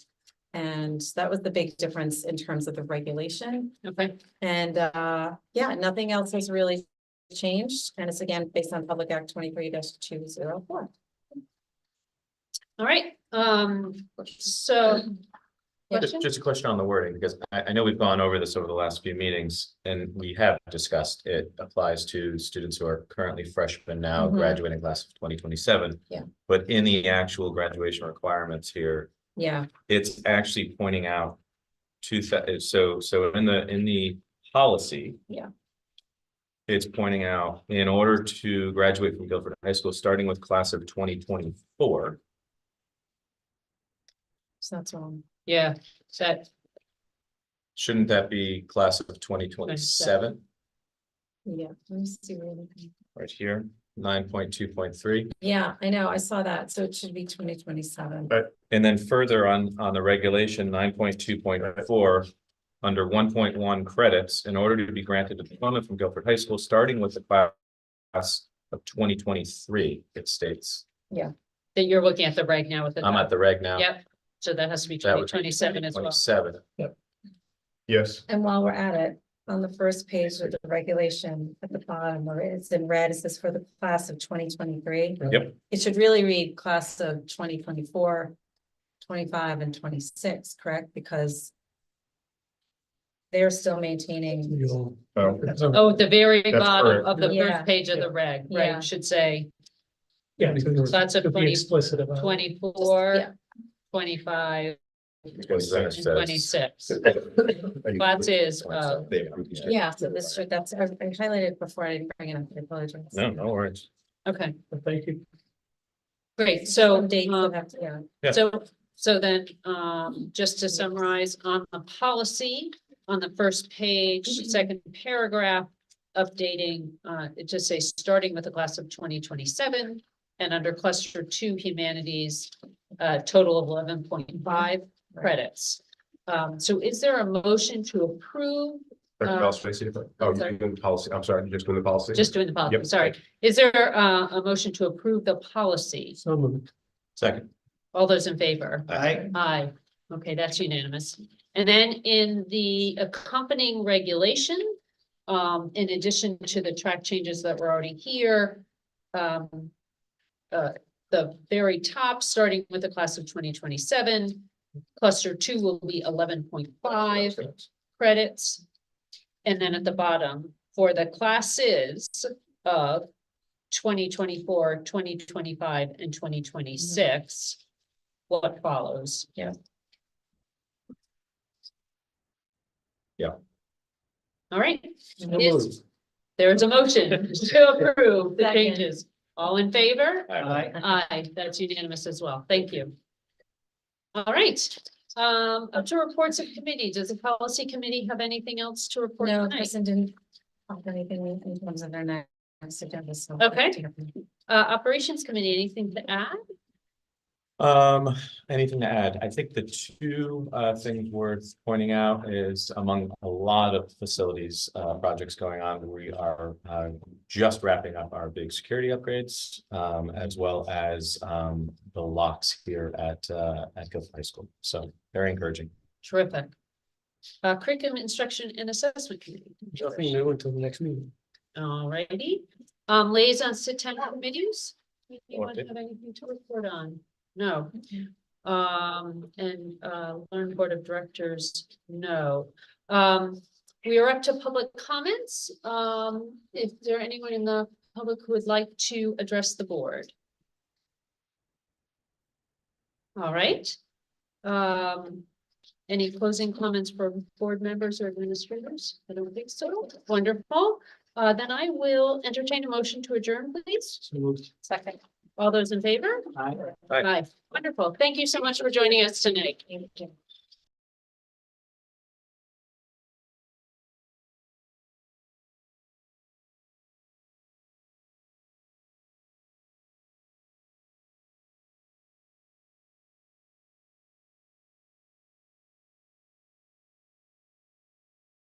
that was the big difference in terms of the regulation. Okay. And yeah, nothing else has really changed. And it's again, based on Public Act 23-204. All right, so question? Just a question on the wording, because I know we've gone over this over the last few meetings and we have discussed it applies to students who are currently freshmen now Mhm. graduating class of 2027. Yeah. But in the actual graduation requirements here, Yeah, it's actually pointing out so in the policy. Yeah. It's pointing out in order to graduate from Guilford High School, starting with class of 2024. so that's wrong. Yeah, that, Shouldn't that be class of 2027 Yeah, let me see where they can- right here, 9.2.3? Yeah, I know, I saw that, so it should be 2027. And then further on the regulation, 9.2.4, under 1.1 credits, in order to be granted a diploma from Guilford High School, starting with the class of 2023, it states. that you're looking at the reg now with the. I'm at the reg now. Yep, so that has to be That would be 2027 as well. 27. Yes. And while we're at it, on the first page of the regulation at the bottom, where it's in red, it says for the class of 2023. Yep. It should really read class of 2024, 25, and 26, correct? Because they're still maintaining, The old- Oh, at the very That's bottom correct. of the Yeah. first page of the reg, Yeah. right, should say Yeah, because That's a to be 20 explicit about it. 24, yeah. 25, Because then it and says- 26. Class is, Yeah, so this should, that's, I highlighted it before, I didn't bring it up, I apologize. No, no worries. okay, But thank you. great, so, Some dates that have to, yeah. Yeah. so then, just to summarize on the policy, on the first page, second paragraph, updating, it just says, starting with the class of 2027, and under cluster 2 humanities, total of 11.5 credits. So is there a motion to approve? Dr. Bell, Tracy, oh, you're sorry. doing the policy. I'm sorry, you're just doing the policy? Just doing the policy, Yep. sorry. Is there a motion to approve the policy? Some of it. Second. All those in favor? Aye. Aye. Okay, that's unanimous. And then in the accompanying regulation, in addition to the track changes that were already here, the very top, starting with the class of 2027, cluster 2 will be 11.5 credits. And then at the bottom, for the classes of 2024, 2025, and 2026, what follows? Yeah. Yeah. All right, So moved. there is a motion to approve the Second. changes. All in favor? Aye. Aye, that's unanimous as well. Thank you. All right, up to reports of committee. Does the policy committee have anything else to report No, tonight? Kristen didn't have anything in terms of their next agenda, so. Okay. Operations committee, anything to add? Anything to add? I think the two things worth pointing out is among a lot of facilities projects going on, we are just wrapping up our big security upgrades, as well as the locks here at Guilford High School. So very encouraging. Terrific. Curriculum instruction and assessment committee. Nothing new until the next meeting. All righty. Liaisons to town committees. Anyone Okay. have anything to report on? No. Learn board of directors, no. We are up to public comments. Is there anyone in the public who would like to address the board? All right. Any closing comments from board members or administrators? I don't think so. Wonderful. Then I will entertain a motion to adjourn, please. So moved. Second. All those in favor? Aye. Aye. Aye. Wonderful. Thank you so much for joining us tonight. Thank you.